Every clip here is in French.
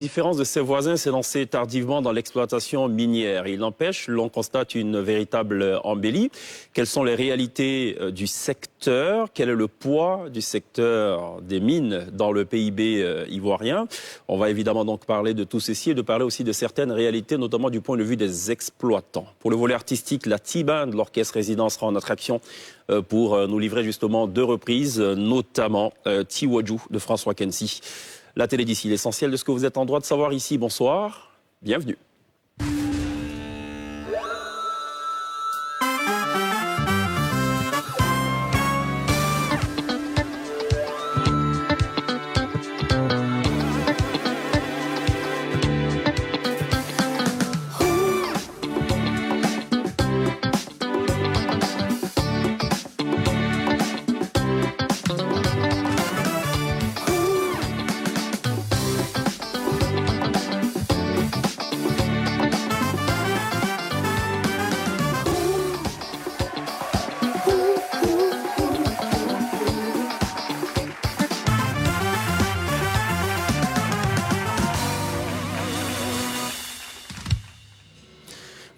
Différence de ses voisins s'est lancé tardivement dans l'exploitation minière. Il n'empêche, l'on constate une véritable embellie. Quelles sont les réalités du secteur? Quel est le poids du secteur des mines dans le PIB ivoirien? On va évidemment donc parler de tout ceci et de parler aussi de certaines réalités, notamment du point de vue des exploitants. Pour le volet artistique, la T-Band, l'orchestre résident, sera en attraction pour nous livrer justement deux reprises, notamment Tiwaju de François Kensi. La télé d'ici, l'essentiel de ce que vous êtes en droit de savoir ici. Bonsoir, bienvenue.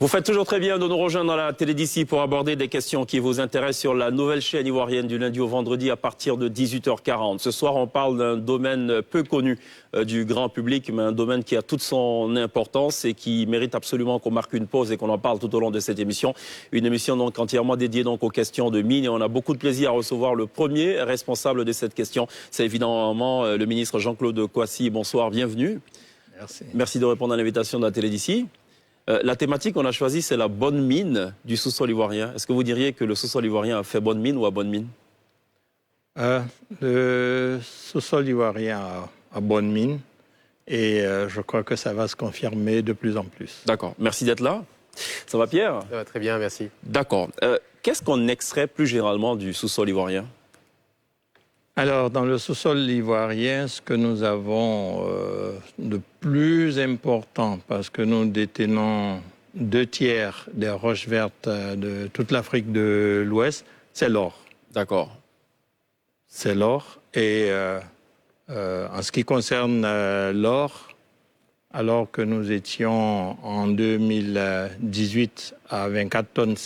Vous faites toujours très bien de nous rejoindre dans la télé d'ici pour aborder des questions qui vous intéressent sur la nouvelle chaîne ivoirienne du lundi au vendredi à partir de 18h40. Ce soir, on parle d'un domaine peu connu du grand public, mais un domaine qui a toute son importance et qui mérite absolument qu'on marque une pause et qu'on en parle tout au long de cette émission. Une émission donc entièrement dédiée donc aux questions de mines et on a beaucoup de plaisir à recevoir le premier responsable de cette question. C'est évidemment le ministre Jean-Claude Kouassi. Bonsoir, bienvenue. Merci. Merci de répondre à l'invitation de la télé d'ici. La thématique qu'on a choisie, c'est la bonne mine du sous-sol ivoirien. Est-ce que vous diriez que le sous-sol ivoirien a fait bonne mine ou a bonne mine? Le sous-sol ivoirien a bonne mine et je crois que ça va se confirmer de plus en plus. D'accord. Merci d'être là. Ça va, Pierre? Ça va très bien, merci. D'accord. Qu'est-ce qu'on extrait plus généralement du sous-sol ivoirien? Alors, dans le sous-sol ivoirien, ce que nous avons de plus important, parce que nous détenons 2/3 des roches vertes de toute l'Afrique de l'Ouest, c'est l'or. D'accord. C'est l'or. Et en ce qui concerne l'or, alors que nous étions en 2018 à 24,5 tonnes,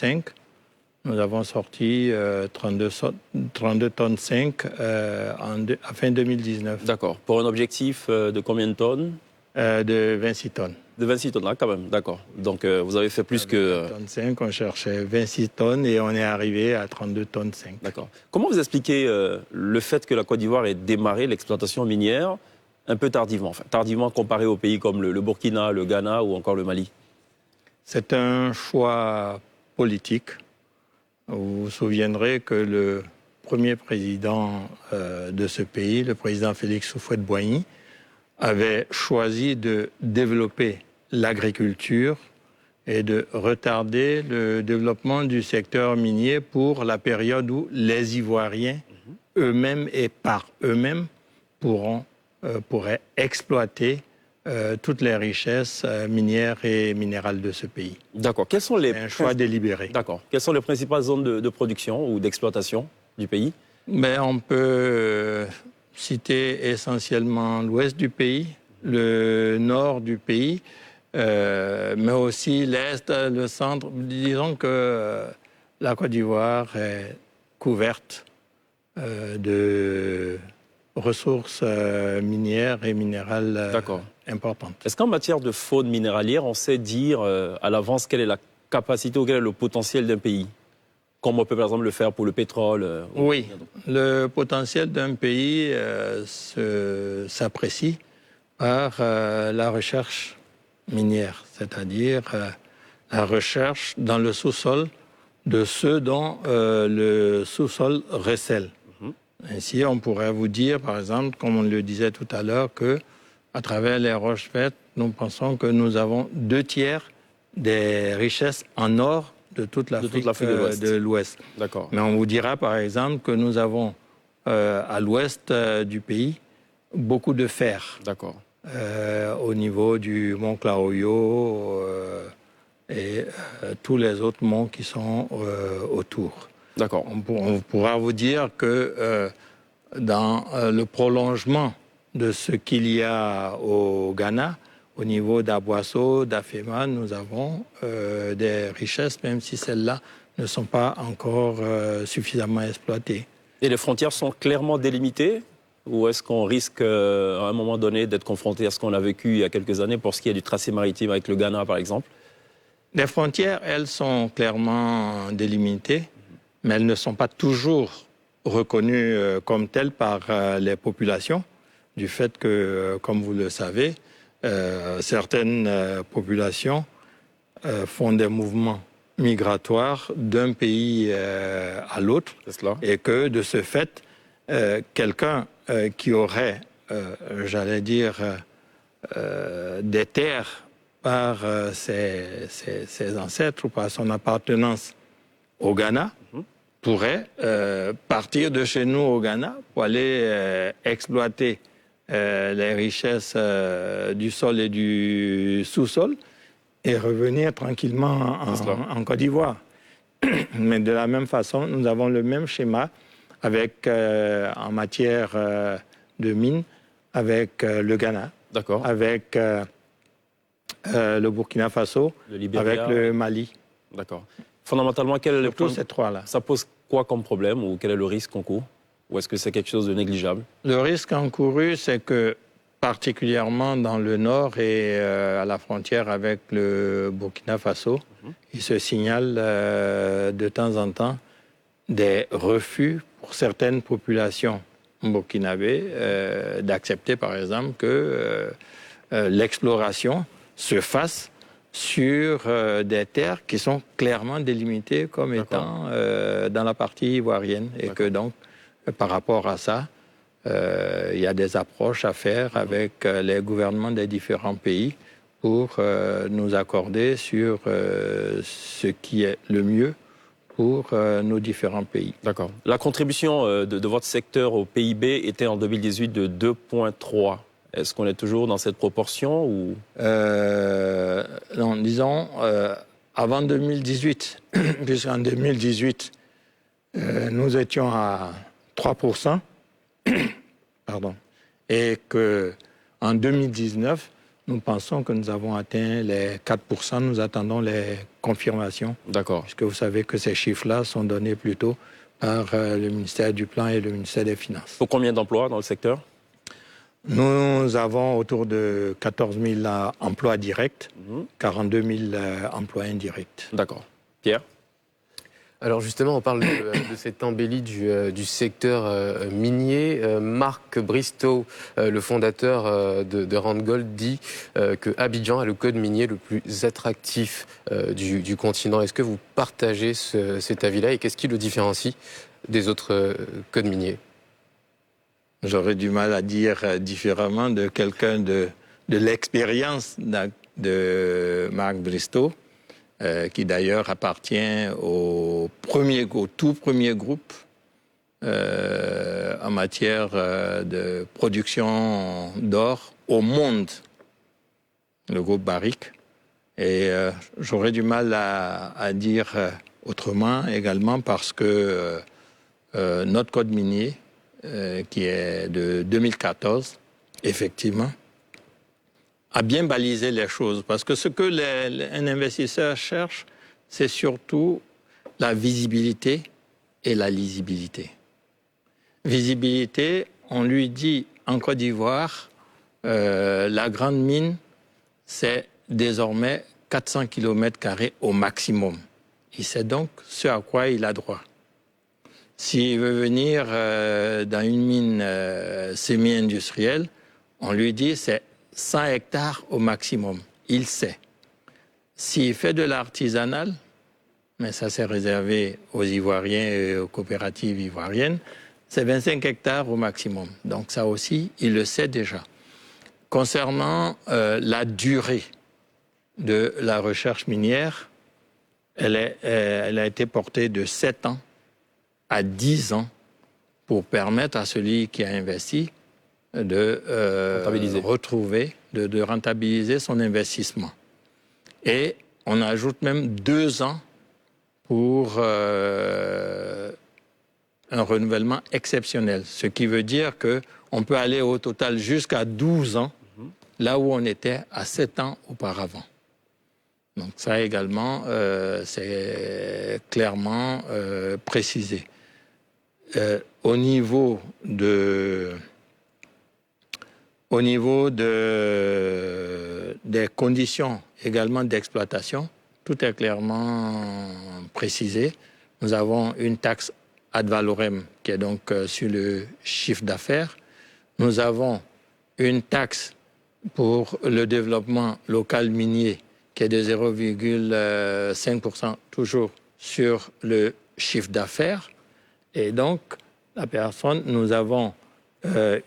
nous avons sorti 32 tonnes 5 à fin 2019. D'accord. Pour un objectif de combien de tonnes? De 26 tonnes. De 26 tonnes, là, quand même. D'accord. Donc, vous avez fait plus que... 5, on cherchait 26 tonnes et on est arrivé à 32 tonnes 5. D'accord. Comment vous expliquez le fait que la Côte d'Ivoire ait démarré l'exploitation minière un peu tardivement, enfin, tardivement comparé aux pays comme le Burkina, le Ghana ou encore le Mali? C'est un choix politique. Vous vous souviendrez que le premier président de ce pays, le président Félix Houphouët-Boigny, avait choisi de développer l'agriculture et de retarder le développement du secteur minier pour la période où les Ivoiriens eux-mêmes et par eux-mêmes pourraient exploiter toutes les richesses minières et minérales de ce pays. D'accord. Quels sont un choix délibéré. D'accord. Quelles sont les principales zones de production ou d'exploitation du pays? Mais on peut citer essentiellement l'ouest du pays, le nord du pays, mais aussi l'est, le centre. Disons que la Côte d'Ivoire est couverte de ressources minières et minérales importantes. Est-ce qu'en matière de faune minéralière, on sait dire à l'avance quelle est la capacité ou quel est le potentiel d'un pays? Comme on peut par exemple le faire pour le pétrole? Oui, le potentiel d'un pays s'apprécie par la recherche minière, c'est-à-dire la recherche dans le sous-sol de ceux dont le sous-sol recèle. Ainsi, on pourrait vous dire, par exemple, comme on le disait tout à l'heure, que à travers les roches vertes, nous pensons que nous avons 2/3 des richesses en or de toute l'Afrique de l'Ouest. D'accord. Mais on vous dira, par exemple, que nous avons à l'ouest du pays beaucoup de fer. D'accord. Au niveau du mont Klaoyo et tous les autres monts qui sont autour. D'accord. On pourra vous dire que dans le prolongement de ce qu'il y a au Ghana. Au niveau d'Aboasso, d'Afema, nous avons des richesses, même si celles-là ne sont pas encore suffisamment exploitées. Et les frontières sont clairement délimitées? Ou est-ce qu'on risque à un moment donné d'être confronté à ce qu'on a vécu il y a quelques années pour ce qui est du tracé maritime avec le Ghana, par exemple? Les frontières, elles sont clairement délimitées, mais elles ne sont pas toujours reconnues comme telles par les populations, du fait que, comme vous le savez, certaines populations font des mouvements migratoires d'un pays à l'autre, et que de ce fait, quelqu'un qui aurait, j'allais dire, des terres par ses ancêtres ou par son appartenance au Ghana, pourrait partir de chez nous au Ghana pour aller exploiter les richesses du sol et du sous-sol et revenir tranquillement en Côte d'Ivoire. Mais de la même façon, nous avons le même schéma avec, en matière de mines avec le Ghana, avec le Burkina Faso, avec le Mali. D'accord. Fondamentalement, quel est le Surtout ces trois-là. Ça pose quoi comme problème ou quel est le risque encouru? Ou est-ce que c'est quelque chose de négligeable? Le risque encouru, c'est que particulièrement dans le nord et à la frontière avec le Burkina Faso, il se signale de temps en temps des refus pour certaines populations burkinabées d'accepter par exemple que l'exploration se fasse sur des terres qui sont clairement délimitées comme étant dans la partie ivoirienne. Et que donc, par rapport à ça, il y a des approches à faire avec les gouvernements des différents pays pour nous accorder sur ce qui est le mieux pour nos différents pays. D'accord. La contribution de votre secteur au PIB était en 2018 de 2,3. Est-ce qu'on est toujours dans cette proportion ou non, disons avant 2018, puisqu'en 2018, nous étions à 3%, pardon, et qu'en 2019, nous pensons que nous avons atteint les 4%. Nous attendons les confirmations. D'accord. Puisque vous savez que ces chiffres-là sont donnés plutôt par le ministère du Plan et le ministère des Finances. Pour combien d'emplois dans le secteur? Nous avons autour de 14 000 emplois directs, 42 000 emplois indirects. D'accord. Pierre? Alors justement, on parle de cette embellie du secteur minier. Marc Bristow, le fondateur de Randgold, dit que Abidjan a le code minier le plus attractif du continent. Est-ce que vous partagez cet avis-là et qu'est-ce qui le différencie des autres codes miniers? J'aurais du mal à dire différemment de quelqu'un de l'expérience de Marc Bristow, qui d'ailleurs appartient au tout premier groupe en matière de production d'or au monde, le groupe Barrick. Et j'aurais du mal à dire autrement également parce que notre code minier, qui est de 2014, effectivement, a bien balisé les choses. Parce que ce que un investisseur cherche, c'est surtout la visibilité et la lisibilité. Visibilité, on lui dit en Côte d'Ivoire, la grande mine, c'est désormais 400 km² au maximum. Il sait donc ce à quoi il a droit. S'il veut venir dans une mine semi-industrielle, on lui dit c'est 100 hectares au maximum. Il sait. S'il fait de l'artisanal, mais ça c'est réservé aux Ivoiriens et aux coopératives ivoiriennes, c'est 25 hectares au maximum. Donc ça aussi, il le sait déjà. Concernant la durée de la recherche minière, elle a été portée de 7 ans à 10 ans pour permettre à celui qui a investi de retrouver, de rentabiliser son investissement. Et on ajoute même 2 ans pour un renouvellement exceptionnel, ce qui veut dire qu'on peut aller au total jusqu'à 12 ans, là où on était à 7 ans auparavant. Donc ça également, c'est clairement précisé. Au niveau des conditions également d'exploitation, tout est clairement précisé. Nous avons une taxe ad valorem qui est donc sur le chiffre d'affaires. Nous avons une taxe pour le développement local minier qui est de 0,5% toujours sur le chiffre d'affaires. Et donc, nous avons un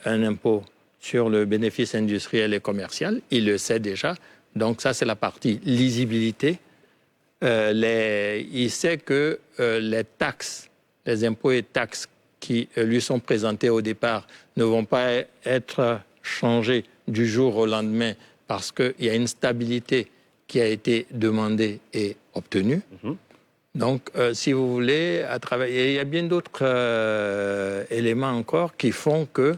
impôt sur le bénéfice industriel et commercial. Il le sait déjà. Donc ça, c'est la partie lisibilité. Il sait que les taxes, les impôts et taxes qui lui sont présentés au départ ne vont pas être changés du jour au lendemain parce qu'il y a une stabilité qui a été demandée et obtenue. Donc, si vous voulez, il y a bien d'autres éléments encore qui font que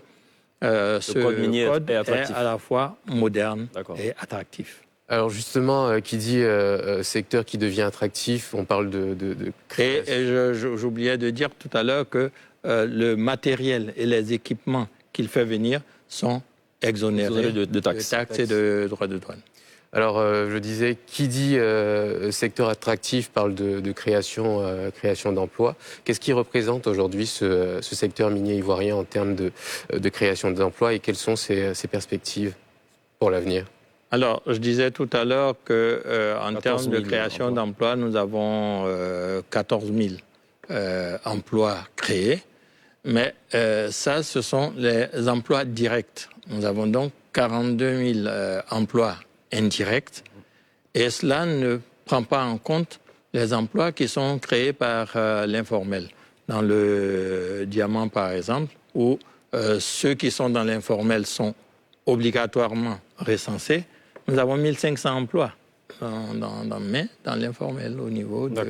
ce code est à la fois moderne et attractif. Alors justement, qui dit secteur qui devient attractif, on parle de création. Et j'oubliais de dire tout à l'heure que le matériel et les équipements qu'il fait venir sont exonérés de taxes et de droits de douane. Alors, je disais, qui dit secteur attractif parle de création d'emplois. Qu'est-ce qui représente aujourd'hui ce secteur minier ivoirien en termes de création d'emplois et quelles sont ses perspectives pour l'avenir? Alors, je disais tout à l'heure qu'en termes de création d'emplois, nous avons 14 000 emplois créés. Mais ça, ce sont les emplois directs. Nous avons donc 42 000 emplois indirects. Et cela ne prend pas en compte les emplois qui sont créés par l'informel. Dans le diamant, par exemple, où ceux qui sont dans l'informel sont obligatoirement recensés, nous avons 1500 emplois dans l'informel au niveau de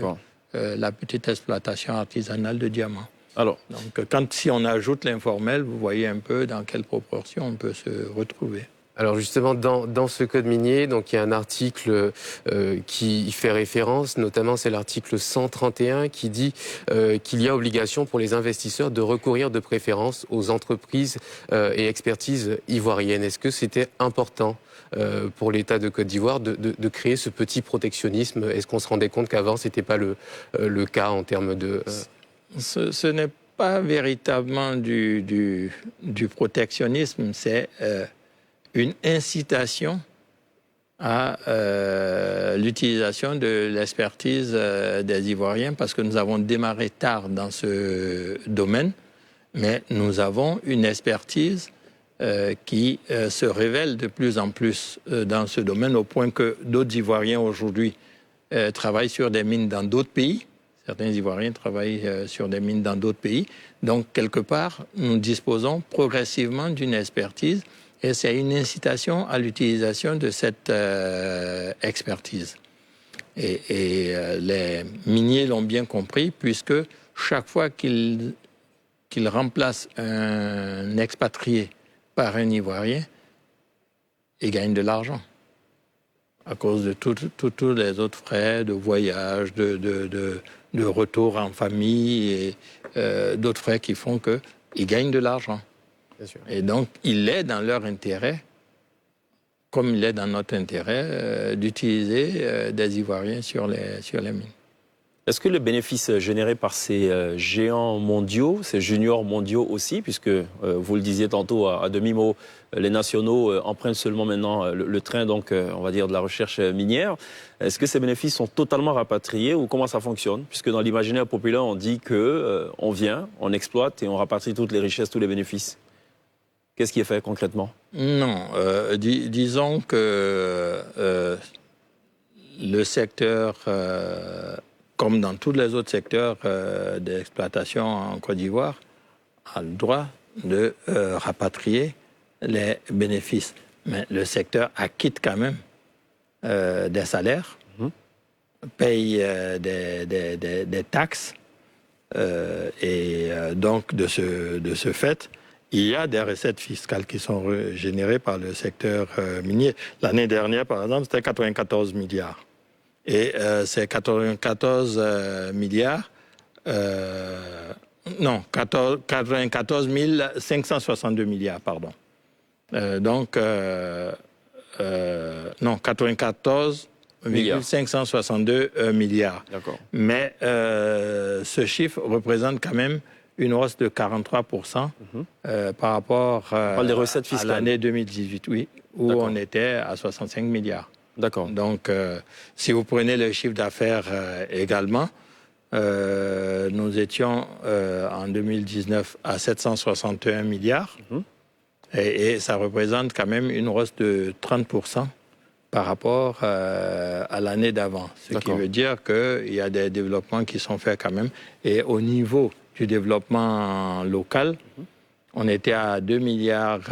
la petite exploitation artisanale de diamants. Alors, donc, si on ajoute l'informel, vous voyez un peu dans quelle proportion on peut se retrouver. Alors justement, dans ce code minier, donc il y a un article qui y fait référence, notamment c'est l'article 131 qui dit qu'il y a obligation pour les investisseurs de recourir de préférence aux entreprises et expertises ivoiriennes. Est-ce que c'était important pour l'État de Côte d'Ivoire de créer ce petit protectionnisme? Est-ce qu'on se rendait compte qu'avant, ce n'était pas le cas en termes de... Ce n'est pas véritablement du protectionnisme, c'est une incitation à l'utilisation de l'expertise des Ivoiriens parce que nous avons démarré tard dans ce domaine, mais nous avons une expertise qui se révèle de plus en plus dans ce domaine au point que d'autres Ivoiriens aujourd'hui travaillent sur des mines dans d'autres pays. Certains Ivoiriens travaillent sur des mines dans d'autres pays. Donc, quelque part, nous disposons progressivement d'une expertise et c'est une incitation à l'utilisation de cette expertise. Et les miniers l'ont bien compris puisque chaque fois qu'ils remplacent un expatrié par un Ivoirien, ils gagnent de l'argent à cause de tous les autres frais de voyage, de retour en famille et d'autres frais qui font qu'ils gagnent de l'argent. Et donc, il est dans leur intérêt, comme il est dans notre intérêt, d'utiliser des Ivoiriens sur les mines. Est-ce que le bénéfice généré par ces géants mondiaux, ces juniors mondiaux aussi, puisque vous le disiez tantôt à demi-mot, les nationaux empruntent seulement maintenant le train, donc on va dire de la recherche minière, est-ce que ces bénéfices sont totalement rapatriés ou comment ça fonctionne? Puisque dans l'imaginaire populaire, on dit qu'on vient, on exploite et on rapatrie toutes les richesses, tous les bénéfices. Qu'est-ce qui est fait concrètement? Non, disons que le secteur... comme dans tous les autres secteurs d'exploitation en Côte d'Ivoire, a le droit de rapatrier les bénéfices. Mais le secteur acquitte quand même des salaires, paye des taxes Donc, de ce fait, il y a des recettes fiscales qui sont générées par le secteur minier. L'année dernière, par exemple, c'était 94 milliards. Et ces 94 milliards, non, 94 562 milliards, pardon. Non, 94 562 milliards. D'accord. Mais ce chiffre représente quand même une hausse de 43% par rapport des recettes fiscales. à l'année 2018, oui, où on était à 65 milliards. D'accord. Donc, si vous prenez le chiffre d'affaires également, nous étions en 2019 à 761 milliards et ça représente quand même une hausse de 30% par rapport à l'année d'avant. Ce qui veut dire qu'il y a des développements qui sont faits quand même. Et au niveau du développement local, on était à 2,5 milliards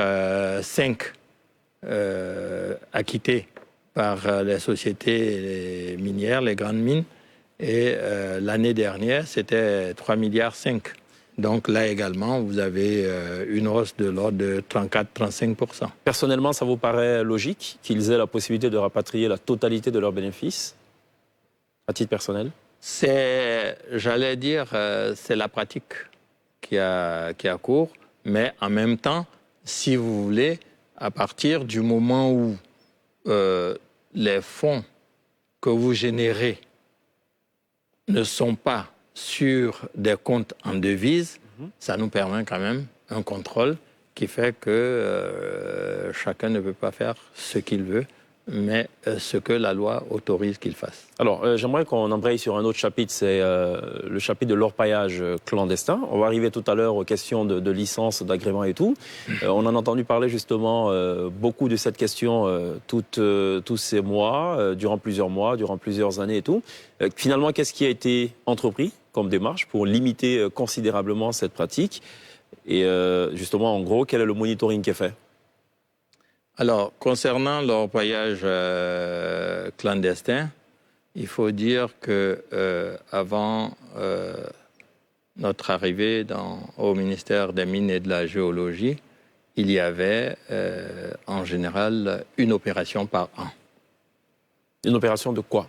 acquittés par les sociétés minières, les grandes mines. Et l'année dernière, c'était 3,5 milliards. Donc là également, vous avez une hausse de l'ordre de 34-35%. Personnellement, ça vous paraît logique qu'ils aient la possibilité de rapatrier la totalité de leurs bénéfices, à titre personnel? J'allais dire, c'est la pratique qui a cours, mais en même temps, si vous voulez, à partir du moment où les fonds que vous générez ne sont pas sur des comptes en devises, ça nous permet quand même un contrôle qui fait que chacun ne peut pas faire ce qu'il veut, mais ce que la loi autorise qu'il fasse. Alors, j'aimerais qu'on embraye sur un autre chapitre, c'est le chapitre de l'orpaillage clandestin. On va arriver tout à l'heure aux questions de licence, d'agrément et tout. On en a entendu parler justement beaucoup de cette question tous ces mois, durant plusieurs mois, durant plusieurs années et tout. Finalement, qu'est-ce qui a été entrepris comme démarche pour limiter considérablement cette pratique? Et justement, en gros, quel est le monitoring qui est fait? Alors, concernant l'orpaillage clandestin, il faut dire que avant notre arrivée au ministère des Mines et de la Géologie, il y avait en général une opération par an. Une opération de quoi?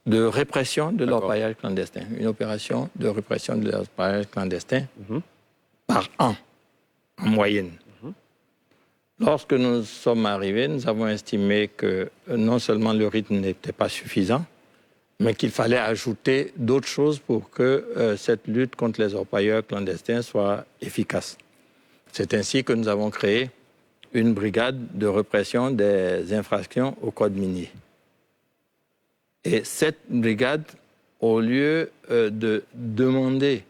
De répression de l'orpaillage clandestin. Une opération de répression de l'orpaillage clandestin par an, en moyenne. Lorsque nous sommes arrivés, nous avons estimé que non seulement le rythme n'était pas suffisant, mais qu'il fallait ajouter d'autres choses pour que cette lutte contre les orpailleurs clandestins soit efficace. C'est ainsi que nous avons créé une brigade de répression des infractions au code minier. Et cette brigade, au lieu de demander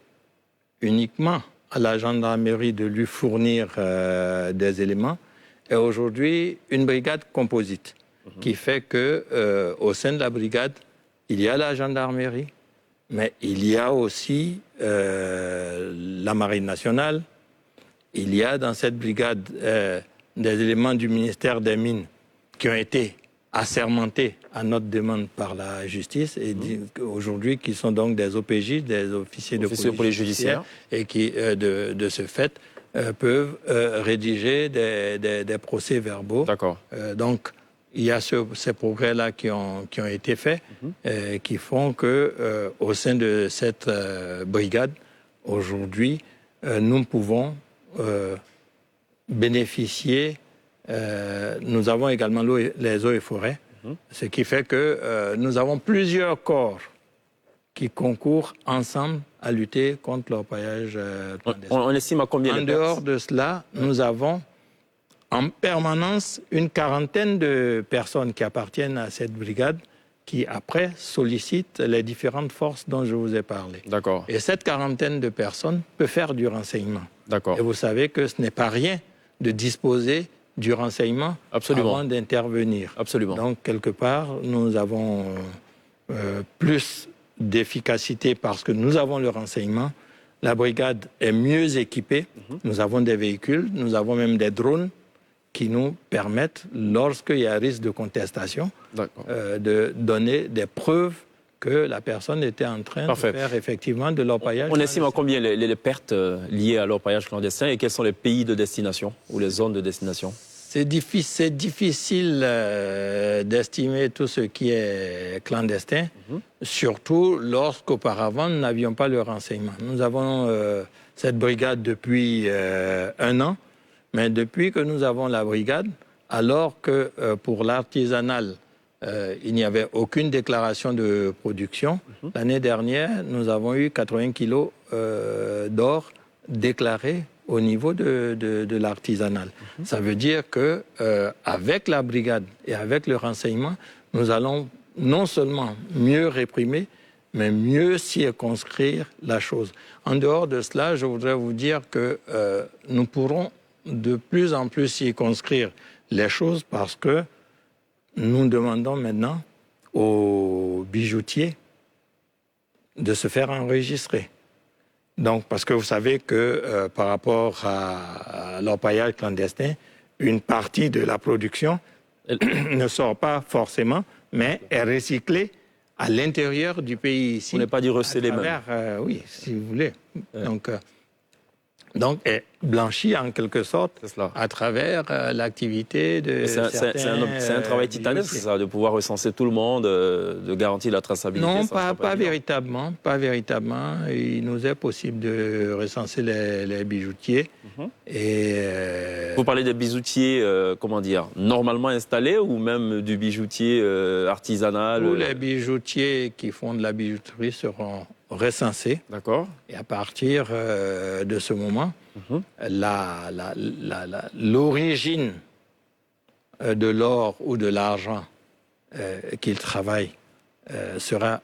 uniquement à la gendarmerie de lui fournir des éléments, est aujourd'hui une brigade composite qui fait que au sein de la brigade, il y a la gendarmerie, mais il y a aussi la Marine nationale. Il y a dans cette brigade des éléments du ministère des Mines qui ont été assermentés à notre demande par la justice et aujourd'hui qui sont donc des OPJ, des officiers de police judiciaire, et qui, de ce fait, peuvent rédiger des procès-verbaux. D'accord. Donc, il y a ces progrès-là qui ont été faits, qui font que, au sein de cette brigade, aujourd'hui, nous pouvons bénéficier. Nous avons également les eaux et forêts, ce qui fait que nous avons plusieurs corps qui concourent ensemble à lutter contre l'orpaillage clandestin. On estime à combien? En dehors de cela, nous avons en permanence une quarantaine de personnes qui appartiennent à cette brigade qui, après, sollicitent les différentes forces dont je vous ai parlé. D'accord. Et cette quarantaine de personnes peut faire du renseignement. D'accord. Et vous savez que ce n'est pas rien de disposer du renseignement avant d'intervenir. Absolument. Donc, quelque part, nous avons plus d'efficacité parce que nous avons le renseignement. La brigade est mieux équipée. Nous avons des véhicules, nous avons même des drones qui nous permettent, lorsqu'il y a risque de contestation, de donner des preuves que la personne était en train de faire effectivement de l'orpaillage. On estime à combien les pertes liées à l'orpaillage clandestin et quels sont les pays de destination ou les zones de destination? C'est difficile d'estimer tout ce qui est clandestin, surtout lorsqu'auparavant nous n'avions pas le renseignement. Nous avons cette brigade depuis 1 an, mais depuis que nous avons la brigade, alors que pour l'artisanal, il n'y avait aucune déclaration de production, l'année dernière, nous avons eu 80 kilos d'or déclarés au niveau de l'artisanal. Ça veut dire que avec la brigade et avec le renseignement, nous allons non seulement mieux réprimer, mais mieux circonscrire la chose. En dehors de cela, je voudrais vous dire que nous pourrons de plus en plus circonscrire les choses parce que nous demandons maintenant aux bijoutiers de se faire enregistrer. Donc, parce que vous savez que par rapport à l'orpaillage clandestin, une partie de la production ne sort pas forcément, mais est recyclée à l'intérieur du pays ici. On n'est pas dit receler même. Oui, si vous voulez. Donc, est blanchie en quelque sorte à travers l'activité de certains... C'est un travail titanesque, ça, de pouvoir recenser tout le monde, de garantir la traçabilité. Non, pas véritablement. Pas véritablement. Il nous est possible de recenser les bijoutiers. Vous parlez des bijoutiers, comment dire, normalement installés ou même du bijoutier artisanal? Tous les bijoutiers qui font de la bijouterie seront recensés. D'accord. Et à partir de ce moment, l'origine de l'or ou de l'argent qu'ils travaillent sera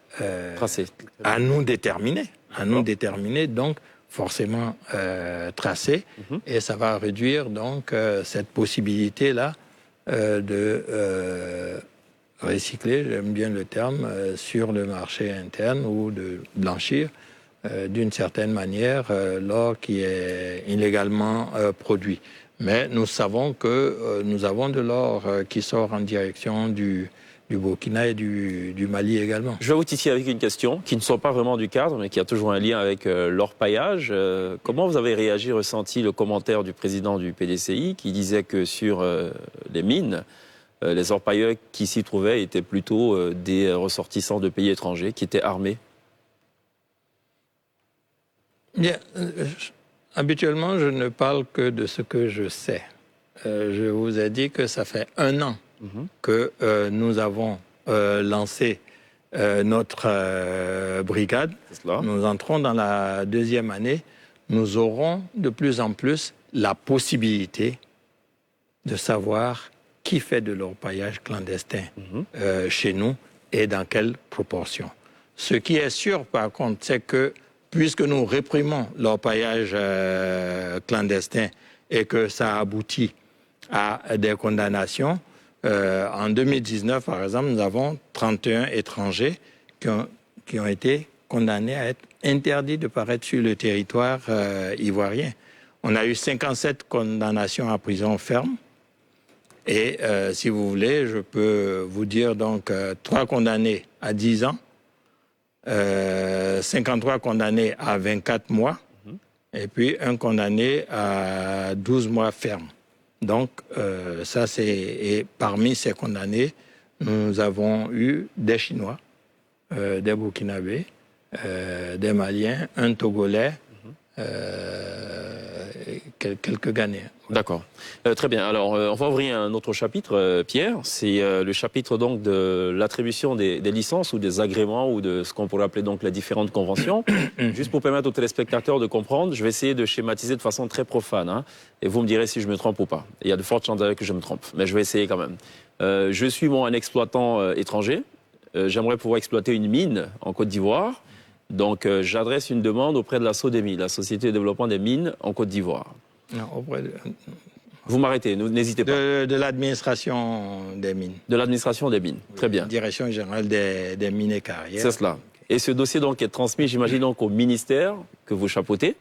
tracée. À nous déterminer. Donc forcément tracée. Et ça va réduire donc cette possibilité-là de recycler, j'aime bien le terme, sur le marché interne ou de blanchir d'une certaine manière l'or qui est illégalement produit. Mais nous savons que nous avons de l'or qui sort en direction du Burkina et du Mali également. Je vais vous titiller avec une question qui ne sort pas vraiment du cadre, mais qui a toujours un lien avec l'orpaillage. Comment vous avez réagi, ressenti le commentaire du président du PDCI qui disait que sur les mines, les orpailleurs qui s'y trouvaient étaient plutôt des ressortissants de pays étrangers qui étaient armés? Bien, habituellement, je ne parle que de ce que je sais. Je vous ai dit que ça fait 1 an que nous avons lancé notre brigade. Nous entrons dans la 2e année. Nous aurons de plus en plus la possibilité de savoir qui fait de l'orpaillage clandestin chez nous et dans quelle proportion. Ce qui est sûr, par contre, c'est que puisque nous réprimons l'orpaillage clandestin et que ça aboutit à des condamnations, en 2019, par exemple, nous avons 31 étrangers qui ont été condamnés à être interdits de paraître sur le territoire ivoirien. On a eu 57 condamnations à prison ferme. Et si vous voulez, je peux vous dire donc 3 condamnés à 10 ans, 53 condamnés à 24 mois, et puis 1 condamné à 12 mois ferme. Donc, ça c'est... Et parmi ces condamnés, nous avons eu des Chinois, des Burkinabés, des Maliens, un Togolais, quelques Ghanéens. D'accord. Très bien. Alors, on va ouvrir un autre chapitre, Pierre. C'est le chapitre donc de l'attribution des licences ou des agréments ou de ce qu'on pourrait appeler donc les différentes conventions. Juste pour permettre aux téléspectateurs de comprendre, je vais essayer de schématiser de façon très profane. Hein, et vous me direz si je me trompe ou pas. Il y a de fortes chances que je me trompe, mais je vais essayer quand même. Je suis un exploitant étranger. J'aimerais pouvoir exploiter une mine en Côte d'Ivoire. Donc, j'adresse une demande auprès de la SODEMI, la Société de développement des mines en Côte d'Ivoire. Non, auprès de... Vous m'arrêtez, n'hésitez pas. De l'administration des mines. De l'administration des mines, très bien. Direction générale des mines et carrières. C'est cela. Et ce dossier donc est transmis, j'imagine, donc au ministère que vous chapeautez.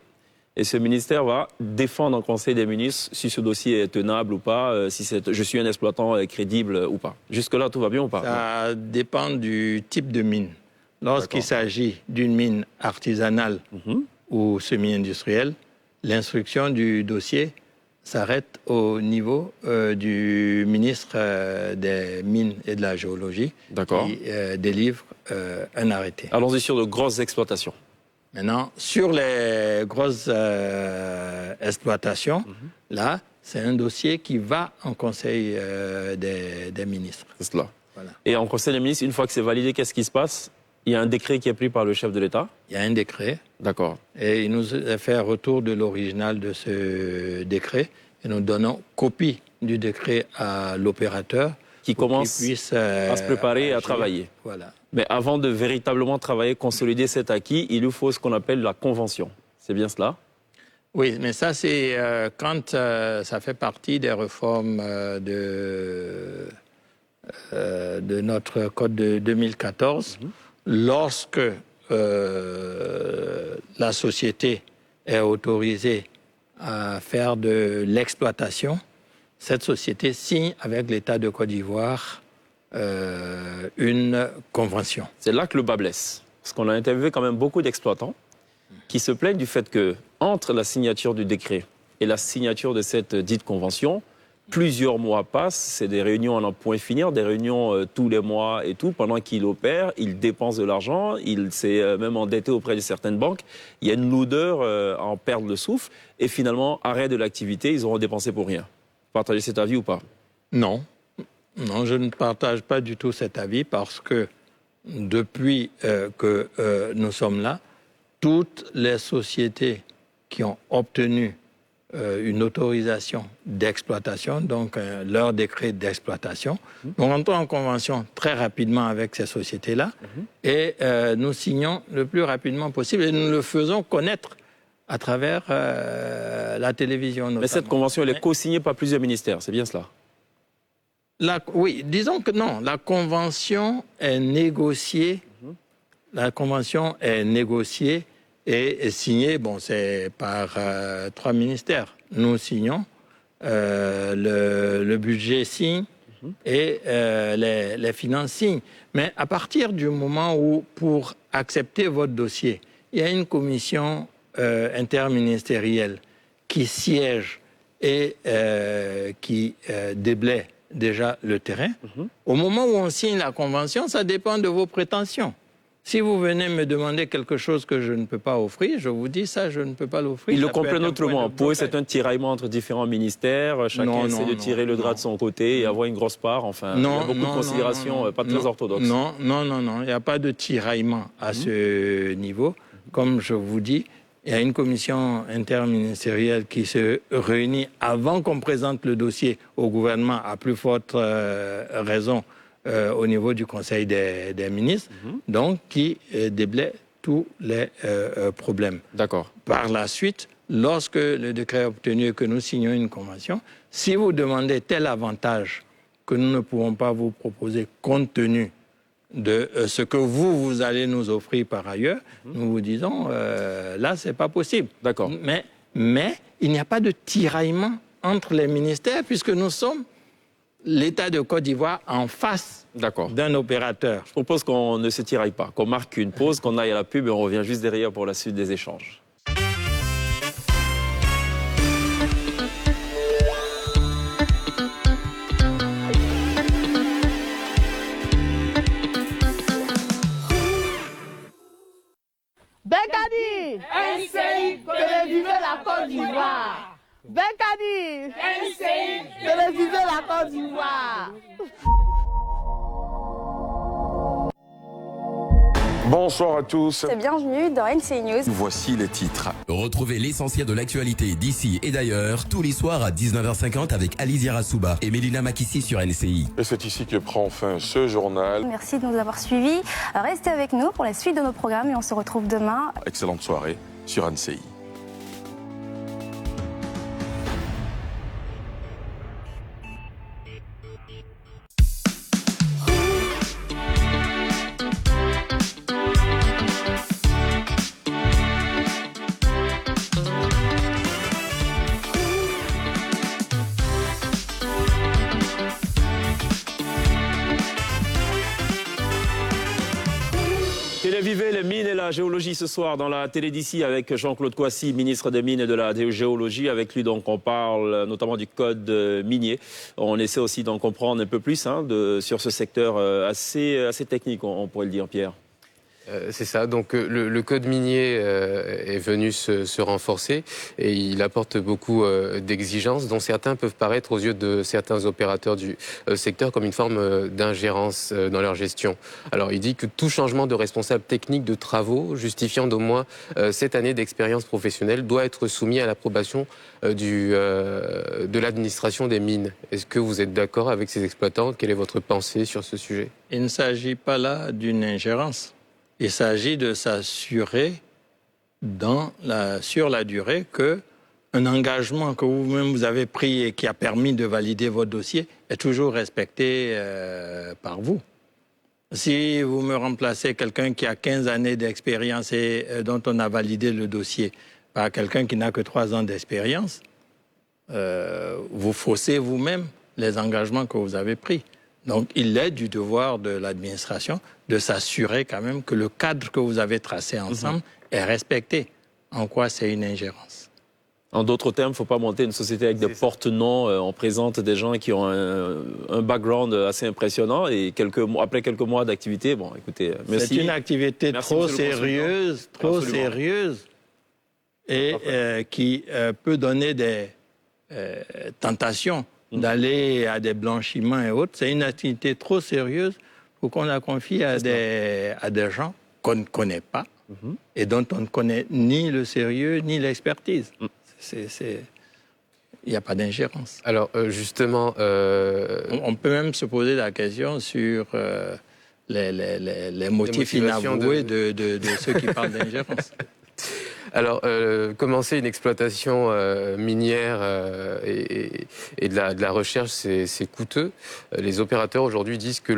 Et ce ministère va défendre en Conseil des ministres si ce dossier est tenable ou pas, si je suis un exploitant crédible ou pas. Jusque-là, tout va bien ou pas? Ça dépend du type de mine. Lorsqu'il s'agit d'une mine artisanale ou semi-industrielle, l'instruction du dossier s'arrête au niveau du ministre des Mines et de la Géologie qui délivre un arrêté. Allons-y sur de grosses exploitations. Maintenant, sur les grosses exploitations, là, c'est un dossier qui va en conseil des ministres. C'est cela. Voilà. Et en conseil des ministres, une fois que c'est validé, qu'est-ce qui se passe? Il y a un décret qui est pris par le chef de l'État? Il y a un décret. D'accord. Et il nous a fait un retour de l'original de ce décret. Et nous donnons copie du décret à l'opérateur qui commence à se préparer et à travailler. Voilà. Mais avant de véritablement travailler, consolider cet acquis, il nous faut ce qu'on appelle la convention. C'est bien cela? Oui, mais ça, c'est quand ça fait partie des réformes de notre code de 2014. Lorsque la société est autorisée à faire de l'exploitation, cette société signe avec l'État de Côte d'Ivoire une convention. C'est là que le bas blesse. Parce qu'on a interviewé quand même beaucoup d'exploitants qui se plaignent du fait que, entre la signature du décret et la signature de cette dite convention, plusieurs mois passent, c'est des réunions à n'en point finir, des réunions tous les mois et tout. Pendant qu'il opère, il dépense de l'argent, il s'est même endetté auprès de certaines banques. Il y a une lourdeur à en perdre le souffle. Et finalement, arrêt de l'activité, ils auront dépensé pour rien. Partagez cet avis ou pas? Non. Non, je ne partage pas du tout cet avis parce que depuis que nous sommes là, toutes les sociétés qui ont obtenu une autorisation d'exploitation, donc leur décret d'exploitation. Nous rentrons en convention très rapidement avec ces sociétés-là et nous signons le plus rapidement possible et nous le faisons connaître à travers la télévision notamment. Mais cette convention, elle est co-signée par plusieurs ministères, c'est bien cela? Oui, disons que non, la convention est négociée. La convention est négociée et signée, bon, c'est par 3 ministères. Nous signons, le budget signe et les finances signent. Mais à partir du moment où, pour accepter votre dossier, il y a une commission interministérielle qui siège et qui déblaye déjà le terrain. Au moment où on signe la convention, ça dépend de vos prétentions. Si vous venez me demander quelque chose que je ne peux pas offrir, je vous dis ça, je ne peux pas l'offrir. Ils le comprennent autrement. Pour eux, c'est un tiraillement entre différents ministères. Chacun essaie de tirer le drap de son côté et avoir une grosse part. Enfin, il y a beaucoup de considérations pas très orthodoxes. Non. Il n'y a pas de tiraillement à ce niveau. Comme je vous dis, il y a une commission interministérielle qui se réunit avant qu'on présente le dossier au gouvernement, à plus forte raison au niveau du Conseil des ministres, donc qui déblaye tous les problèmes. D'accord. Par la suite, lorsque le décret est obtenu et que nous signons une convention, si vous demandez tel avantage que nous ne pouvons pas vous proposer compte tenu de ce que vous allez nous offrir par ailleurs, nous vous disons, là, c'est pas possible. D'accord. Mais il n'y a pas de tiraillement entre les ministères puisque nous sommes l'État de Côte d'Ivoire en face d'un opérateur. Je propose qu'on ne se tiraille pas, qu'on marque une pause, qu'on aille à la pub et on revient juste derrière pour la suite des échanges. Bekadi, télévisez la Côte d'Ivoire. Bekadi, télévisez la Côte d'Ivoire. Bonsoir à tous. Bienvenue dans NCI News. Voici les titres. Retrouvez l'essentiel de l'actualité d'ici et d'ailleurs tous les soirs à 19h50 avec Alizia Rassouba et Mélina Makissi sur NCI. Et c'est ici que prend fin ce journal. Merci de nous avoir suivis. Restez avec nous pour la suite de nos programmes et on se retrouve demain. Excellente soirée sur NCI. Allez, vivez les mines et la géologie ce soir dans la télé d'ici avec Jean-Claude Kouassi, ministre des Mines et de la Géologie. Avec lui, donc, on parle notamment du code minier. On essaie aussi d'en comprendre un peu plus sur ce secteur assez technique, on pourrait le dire, Pierre. C'est ça, donc le code minier est venu se renforcer et il apporte beaucoup d'exigences dont certains peuvent paraître aux yeux de certains opérateurs du secteur comme une forme d'ingérence dans leur gestion. Alors il dit que tout changement de responsable technique de travaux justifiant d'au moins 7 années d'expérience professionnelle doit être soumis à l'approbation de l'administration des mines. Est-ce que vous êtes d'accord avec ces exploitants? Quelle est votre pensée sur ce sujet? Il ne s'agit pas là d'une ingérence. Il s'agit de s'assurer sur la durée qu'un engagement que vous-même vous avez pris et qui a permis de valider votre dossier est toujours respecté par vous. Si vous me remplacez quelqu'un qui a 15 années d'expérience et dont on a validé le dossier par quelqu'un qui n'a que 3 ans d'expérience, vous faussez vous-même les engagements que vous avez pris. Donc, il est du devoir de l'administration de s'assurer quand même que le cadre que vous avez tracé ensemble est respecté. En quoi c'est une ingérence? En d'autres termes, il ne faut pas monter une société avec des porte-noms. On présente des gens qui ont un background assez impressionnant et après quelques mois d'activité, bon, écoutez, merci. C'est une activité trop sérieuse et qui peut donner des tentations d'aller à des blanchiments et autres. C'est une activité trop sérieuse pour qu'on la confie à des gens qu'on ne connaît pas et dont on ne connaît ni le sérieux ni l'expertise. Il n'y a pas d'ingérence. Alors justement... On peut même se poser la question sur les motifs inavoués de ceux qui parlent d'ingérence. Alors, commencer une exploitation minière et de la recherche, c'est coûteux. Les opérateurs aujourd'hui disent que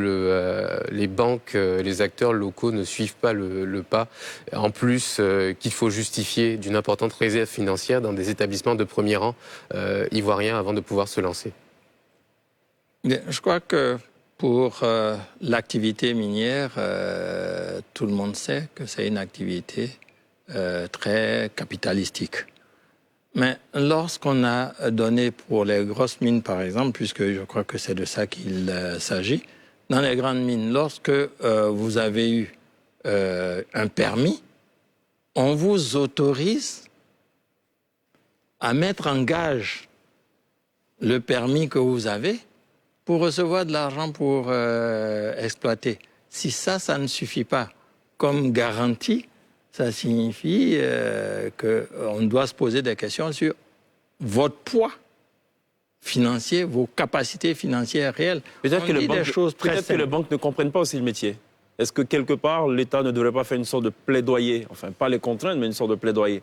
les banques, les acteurs locaux ne suivent pas le pas. En plus, qu'il faut justifier d'une importante réserve financière dans des établissements de premier rang ivoiriens avant de pouvoir se lancer. Je crois que pour l'activité minière, tout le monde sait que c'est une activité très capitalistique. Mais lorsqu'on a donné pour les grosses mines, par exemple, puisque je crois que c'est de ça qu'il s'agit, dans les grandes mines, lorsque vous avez eu un permis, on vous autorise à mettre en gage le permis que vous avez pour recevoir de l'argent pour exploiter. Si ça ne suffit pas comme garantie, ça signifie qu'on doit se poser des questions sur votre poids financier, vos capacités financières réelles. Peut-être que les banques ne comprennent pas aussi le métier. Est-ce que quelque part, l'État ne devrait pas faire une sorte de plaidoyer? Enfin, pas les contraindre, mais une sorte de plaidoyer.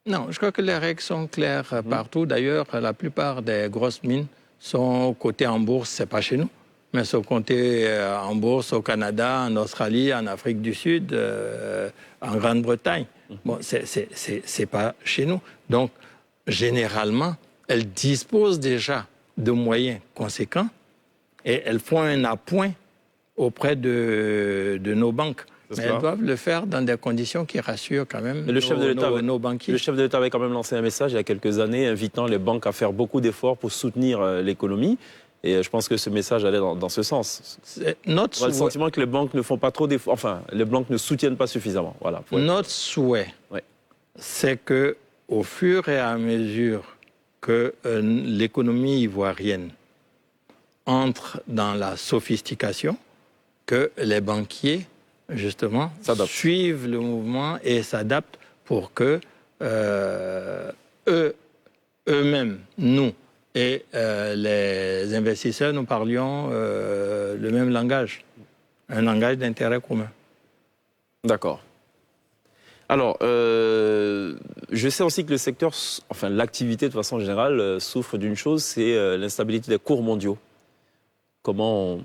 Non, je crois que les règles sont claires partout. D'ailleurs, la plupart des grosses mines sont cotées en bourse, c'est pas chez nous, mais sont cotées en bourse au Canada, en Australie, en Afrique du Sud, en Grande-Bretagne. Bon, c'est pas chez nous. Donc, généralement, elles disposent déjà de moyens conséquents et elles font un appoint auprès de nos banques. Mais elles doivent le faire dans des conditions qui rassurent quand même nos banquiers. Le chef de l'État avait quand même lancé un message il y a quelques années invitant les banques à faire beaucoup d'efforts pour soutenir l'économie. Et je pense que ce message allait dans ce sens. On a le sentiment que les banques ne font pas trop d'efforts, enfin, les banques ne soutiennent pas suffisamment. Voilà. Notre souhait, c'est que, au fur et à mesure que l'économie ivoirienne entre dans la sophistication, que les banquiers, justement, suivent le mouvement et s'adaptent pour que eux-mêmes, nous, et les investisseurs, nous parlions le même langage, un langage d'intérêt commun. D'accord. Alors, je sais aussi que le secteur, enfin l'activité de façon générale, souffre d'une chose, c'est l'instabilité des cours mondiaux. Comment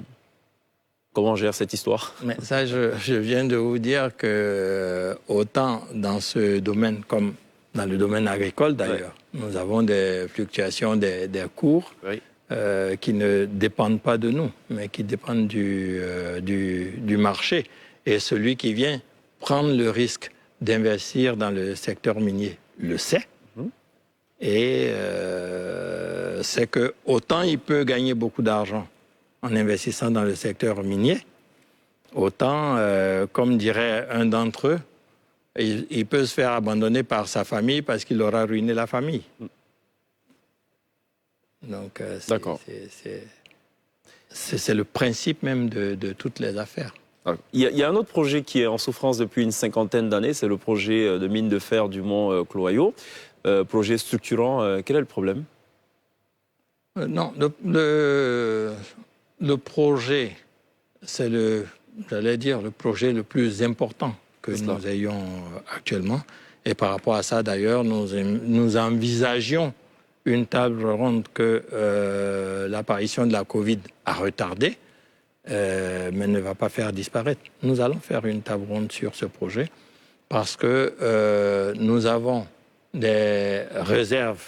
on gère cette histoire? Mais ça, je viens de vous dire que autant dans ce domaine comme dans le domaine agricole d'ailleurs, nous avons des fluctuations des cours qui ne dépendent pas de nous, mais qui dépendent du marché. Et celui qui vient prendre le risque d'investir dans le secteur minier le sait. Et c'est que autant il peut gagner beaucoup d'argent en investissant dans le secteur minier, autant, comme dirait un d'entre eux, il peut se faire abandonner par sa famille parce qu'il aura ruiné la famille. Donc, c'est le principe même de toutes les affaires. Il y a un autre projet qui est en souffrance depuis une 50aine d'années, c'est le projet de mine de fer du Mont Cloayo. Projet structurant, quel est le problème? Non, le projet, c'est le projet le plus important que nous ayons actuellement. Et par rapport à ça, d'ailleurs, nous envisagions une table ronde que l'apparition de la Covid a retardée, mais ne va pas faire disparaître. Nous allons faire une table ronde sur ce projet parce que nous avons des réserves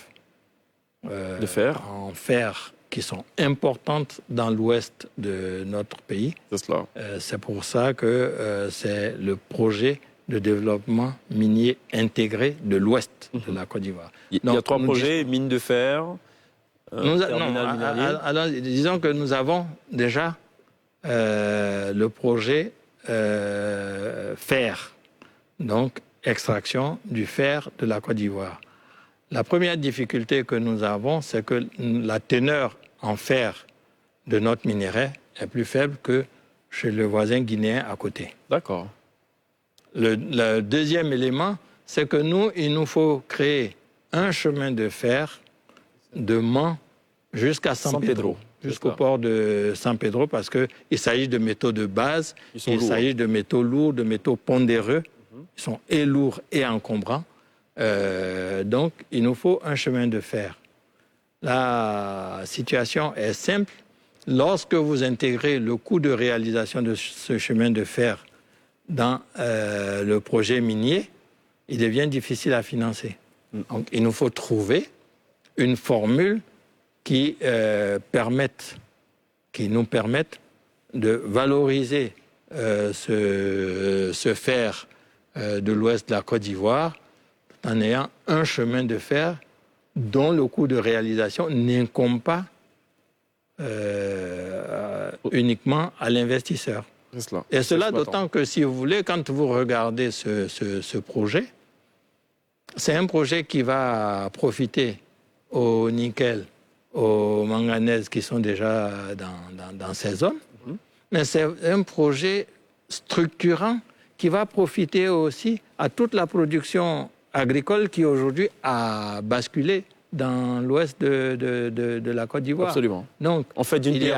de fer en fer qui sont importantes dans l'ouest de notre pays. C'est cela. C'est pour ça que c'est le projet de développement minier intégré de l'ouest de la Côte d'Ivoire. Il y a 3 projets, mine de fer, terminal minérier. Alors, disons que nous avons déjà le projet fer, donc extraction du fer de la Côte d'Ivoire. La première difficulté que nous avons, c'est que la teneur en fer de notre minerai est plus faible que chez le voisin guinéen à côté. D'accord. Le deuxième élément, c'est que il nous faut créer un chemin de fer de Mans jusqu'à San Pedro, jusqu'au port de San Pedro, parce qu'il s'agit de métaux de base, il s'agit de métaux lourds, de métaux pondéreux. Ils sont et lourds et encombrants. Donc, il nous faut un chemin de fer. La situation est simple. Lorsque vous intégrez le coût de réalisation de ce chemin de fer dans le projet minier, il devient difficile à financer. Donc, il nous faut trouver une formule qui nous permette de valoriser ce fer de l'ouest de la Côte d'Ivoire en ayant un chemin de fer dont le coût de réalisation n'incombe pas uniquement à l'investisseur. Et cela d'autant que, si vous voulez, quand vous regardez ce projet, c'est un projet qui va profiter au nickel, aux manganèses qui sont déjà dans ces zones, mais c'est un projet structurant qui va profiter aussi à toute la production agricole qui aujourd'hui a basculé dans l'ouest de la Côte d'Ivoire. Absolument. Donc, en fait, il y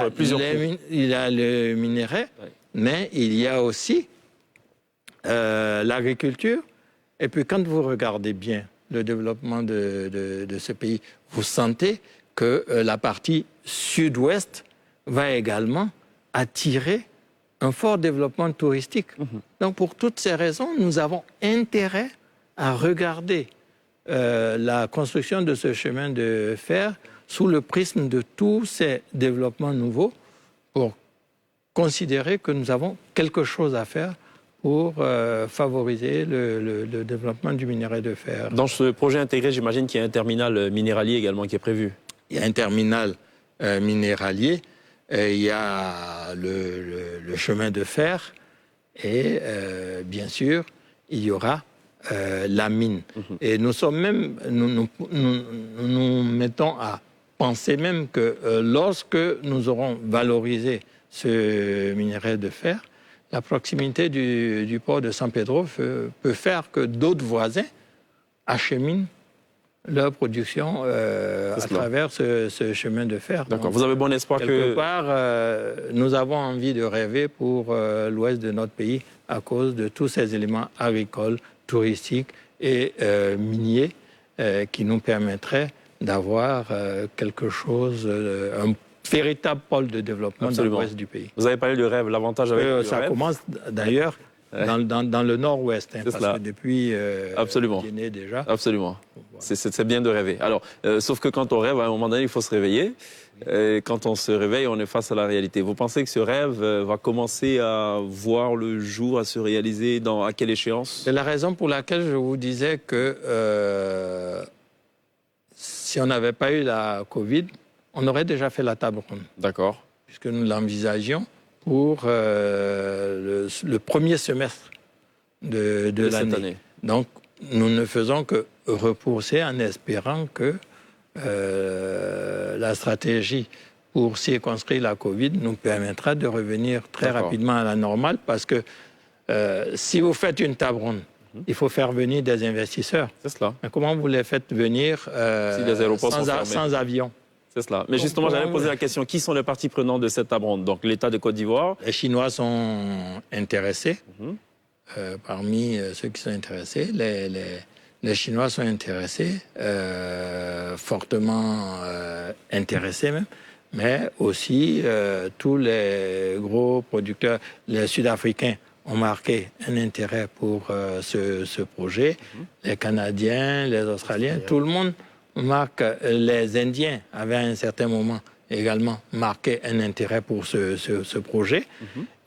a le minerai, mais il y a aussi l'agriculture. Et puis, quand vous regardez bien le développement de ce pays, vous sentez que la partie sud-ouest va également attirer un fort développement touristique. Donc, pour toutes ces raisons, nous avons intérêt à regarder la construction de ce chemin de fer sous le prisme de tous ces développements nouveaux pour considérer que nous avons quelque chose à faire pour favoriser le développement du minerai de fer. Dans ce projet intégré, j'imagine qu'il y a un terminal minéralier également qui est prévu. Il y a un terminal minéralier, il y a le chemin de fer et bien sûr, il y aura la mine. Et nous sommes même, nous mettons à penser même que lorsque nous aurons valorisé ce minerai de fer, la proximité du port de San Pedro peut faire que d'autres voisins acheminent leur production à travers ce chemin de fer. D'accord. Vous avez bon espoir quelque part, nous avons envie de rêver pour l'ouest de notre pays à cause de tous ces éléments agricoles, touristiques et miniers qui nous permettraient d'avoir quelque chose, un véritable pôle de développement dans l'ouest du pays. Vous avez parlé de rêve, l'avantage avec ça commence d'ailleurs dans le nord-ouest, parce que depuis Guinée déjà. Absolument. C'est bien de rêver. Alors, sauf que quand on rêve, à un moment donné, il faut se réveiller. Et quand on se réveille, on est face à la réalité. Vous pensez que ce rêve va commencer à voir le jour, à se réaliser à quelle échéance? C'est la raison pour laquelle je vous disais que si on n'avait pas eu la Covid, on aurait déjà fait la table ronde. D'accord. Puisque nous l'envisagions pour le premier semestre de cette l'année. année. Donc, nous ne faisons que repousser en espérant que la stratégie pour circonscrire la Covid nous permettra de revenir très rapidement à la normale parce que si vous faites une table ronde, il faut faire venir des investisseurs. C'est cela. Mais comment vous les faites venir Si les aéroports sont fermés. sans avion? C'est cela. Mais justement, j'allais poser la question, qui sont les parties prenantes de cette table ronde? Donc l'État de Côte d'Ivoire. Les Chinois sont intéressés. Parmi ceux qui sont intéressés, les Chinois sont intéressés, fortement intéressés même, mais aussi tous les gros producteurs, les Sud-Africains ont marqué un intérêt pour ce projet. Les Canadiens, les Australiens, tout le monde marque. Les Indiens avaient à un certain moment également marqué un intérêt pour ce projet.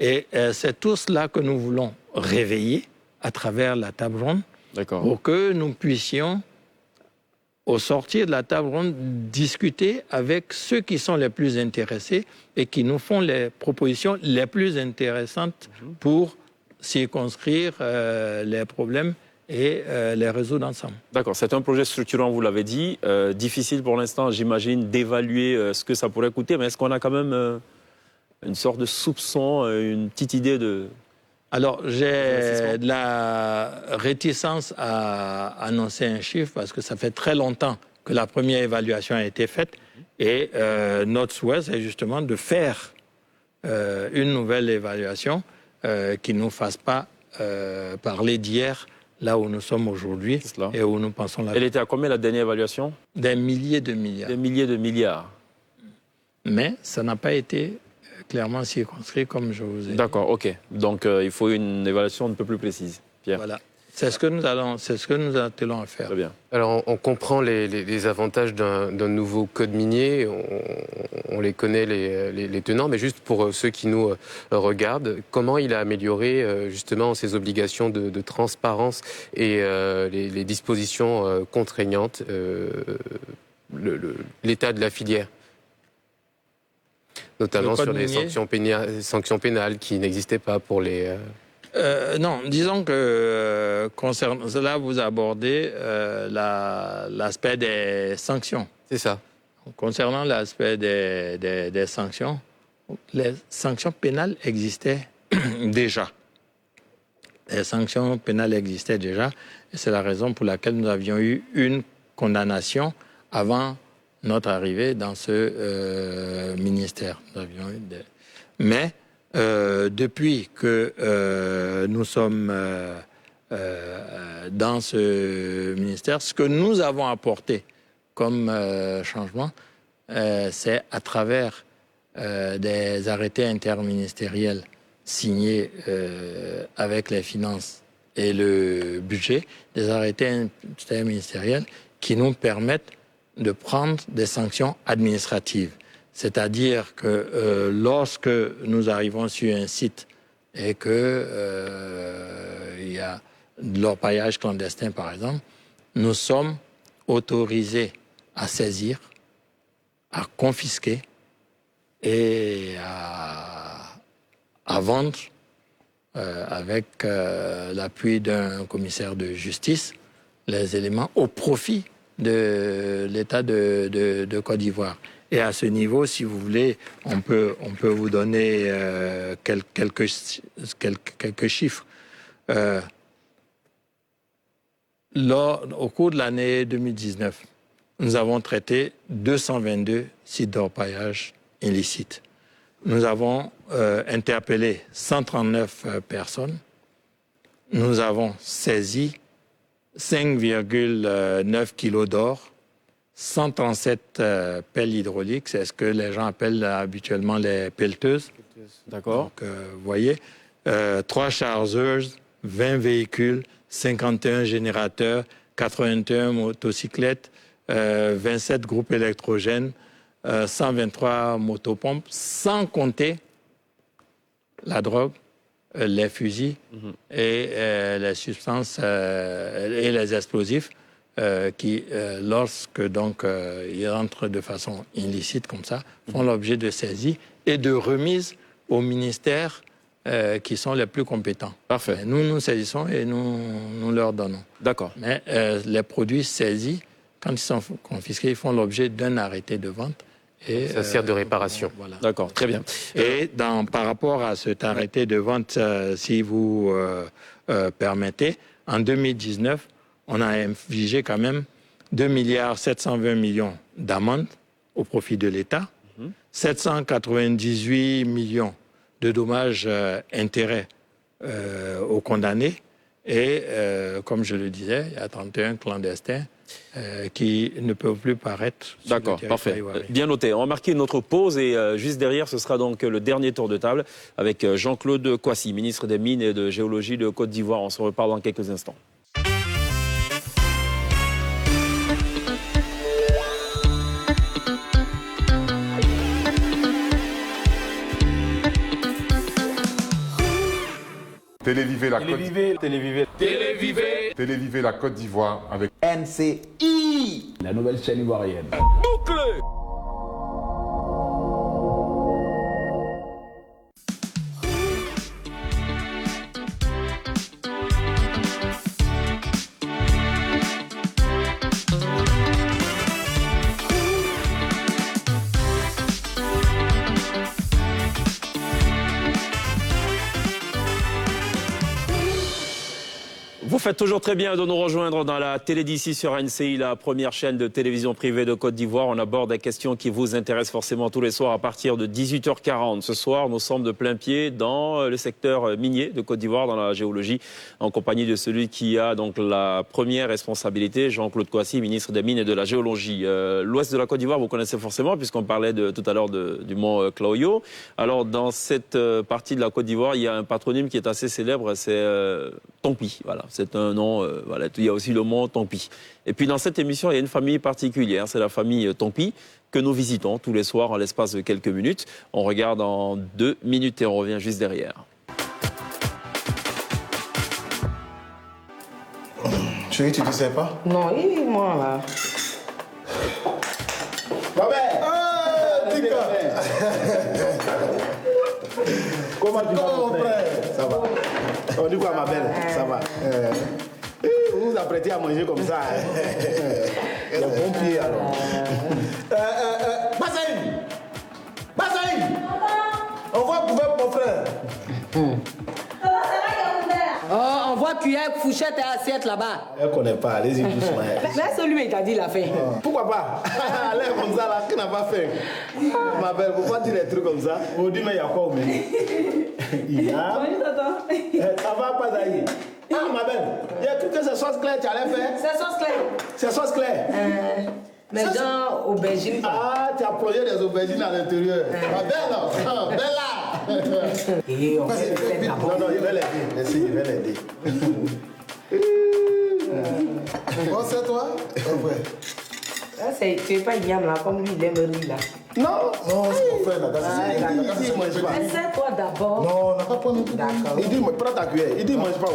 Et c'est tout cela que nous voulons réveiller à travers la table ronde pour que nous puissions, au sortir de la table ronde, discuter avec ceux qui sont les plus intéressés et qui nous font les propositions les plus intéressantes pour circonscrire les problèmes et les résoudre ensemble. D'accord, c'est un projet structurant, vous l'avez dit. Difficile pour l'instant, j'imagine, d'évaluer ce que ça pourrait coûter, mais est-ce qu'on a quand même une sorte de soupçon, une petite idée de... Alors, j'ai de la réticence à annoncer un chiffre parce que ça fait très longtemps que la première évaluation a été faite et notre souhait, c'est justement de faire une nouvelle évaluation qui ne nous fasse pas parler d'hier, là où nous sommes aujourd'hui et où nous pensons la... Elle était à combien la dernière évaluation? Des milliers de milliards. Des milliers de milliards. Mais ça n'a pas été clairement circonscrit comme je vous ai dit. D'accord, ok. Donc il faut une évaluation un peu plus précise. Pierre. Voilà. C'est ce que nous attelons à faire. Très bien. Alors, on comprend les avantages d'un nouveau code minier, on les connaît les tenants, mais juste pour ceux qui nous regardent, comment il a amélioré justement ses obligations de transparence et les dispositions contraignantes, l'état de la filière, notamment sur les sanctions pénales qui n'existaient pas pour les... Non, disons que concernant cela, vous abordez l'aspect des sanctions. C'est ça. Concernant l'aspect des sanctions, les sanctions pénales existaient déjà. Les sanctions pénales existaient déjà, et c'est la raison pour laquelle nous avions eu une condamnation avant notre arrivée dans ce ministère. Mais depuis que nous sommes dans ce ministère, ce que nous avons apporté comme changement, c'est à travers des arrêtés interministériels signés avec les finances et le budget, des arrêtés interministériels qui nous permettent de prendre des sanctions administratives. C'est-à-dire que lorsque nous arrivons sur un site et qu'il y a de l'orpaillage clandestin, par exemple, nous sommes autorisés à saisir, à confisquer et à vendre avec l'appui d'un commissaire de justice les éléments au profit de l'État de Côte d'Ivoire. Et à ce niveau, si vous voulez, on peut vous donner quelques chiffres. Au cours de l'année 2019, nous avons traité 222 sites d'orpaillage illicites. Nous avons interpellé 139 personnes. Nous avons saisi 5,9 kilos d'or, 137 pelles hydrauliques, c'est ce que les gens appellent habituellement les pelleteuses. D'accord. Donc, vous voyez, 3 chargeuses, 20 véhicules, 51 générateurs, 81 motocyclettes, 27 groupes électrogènes, 123 motopompes, sans compter la drogue, les fusils et les substances et les explosifs qui, lorsque donc ils rentrent de façon illicite comme ça, font l'objet de saisie et de remise au ministère qui sont les plus compétents. Parfait. Nous saisissons et nous leur donnons. D'accord. Mais les produits saisis, quand ils sont confisqués, ils font l'objet d'un arrêté de vente. Et, ça sert de réparation. Voilà. D'accord, très bien. Et par rapport à cet arrêté de vente, si vous permettez, en 2019, on a infligé quand même 2,720 milliards d'amendes au profit de l'État, 798 millions de dommages intérêts aux condamnés et, comme je le disais, il y a 31 clandestins qui ne peuvent plus paraître. D'accord, parfait. Bien noté. On va marquer notre pause et juste derrière, ce sera donc le dernier tour de table avec Jean-Claude Kouassi, ministre des Mines et de Géologie de Côte d'Ivoire. On se reparle dans quelques instants. Télévivez la Côte Télévivez la Côte d'Ivoire avec NCI, la nouvelle chaîne ivoirienne. Vous faites toujours très bien de nous rejoindre dans la télé d'ici sur NCI, la première chaîne de télévision privée de Côte d'Ivoire. On aborde des questions qui vous intéressent forcément tous les soirs à partir de 18h40. Ce soir, nous sommes de plein pied dans le secteur minier de Côte d'Ivoire, dans la géologie, en compagnie de celui qui a donc la première responsabilité, Jean-Claude Kouassi, ministre des Mines et de la Géologie. L'ouest de la Côte d'Ivoire, vous connaissez forcément, puisqu'on parlait tout à l'heure du mont Klaoyo. Alors, dans cette partie de la Côte d'Ivoire, il y a un patronyme qui est assez célèbre, c'est Tompi. Voilà. C'est un nom, voilà. Il y a aussi le mont Tompi. Et puis dans cette émission, il y a une famille particulière, c'est la famille Tompi, que nous visitons tous les soirs en l'espace de quelques minutes. On regarde en 2 minutes et on revient juste derrière. Chérie, tu ne sais pas? Non, moi là. Robert! Comment tu vas, mon frère? Ça va. On dit quoi, ma belle? Ça va. Vous vous apprêtez à manger comme ça. Les bons pieds, alors. Basaï! Basaï! On va couper mon frère. Oh, on voit cuillère, fourchette et assiette là-bas. Elle ne connaît pas, allez-y doucement. Mais celui il t'a dit il a fait. Pourquoi pas? Allez comme ça là, qui n'a pas fait? Ma belle, faut pas dire des trucs comme ça. On dit mais il y a quoi au menu? Il y a. Ça va pas d'ailleurs. Ah ma belle, il y a cru que c'est sauce claire tu allais faire? C'est sauce claire. C'est sauce claire. Mais dans aubergine. Ah, tu as posé des aubergines à l'intérieur. Ma belle, belle là. Et on fait d'abord. Non, il va l'aider. Merci, il va l'aider. Bon, c'est toi? Ouais. Tu n'es pas Ignam là, comme lui, il aime lui là. Non, c'est mon frère là. Il mange pas. Mais c'est toi d'abord. Non, on n'a pas pris tout. D'accord. Il dit, prends ta cuillère. Il dit, mange pas.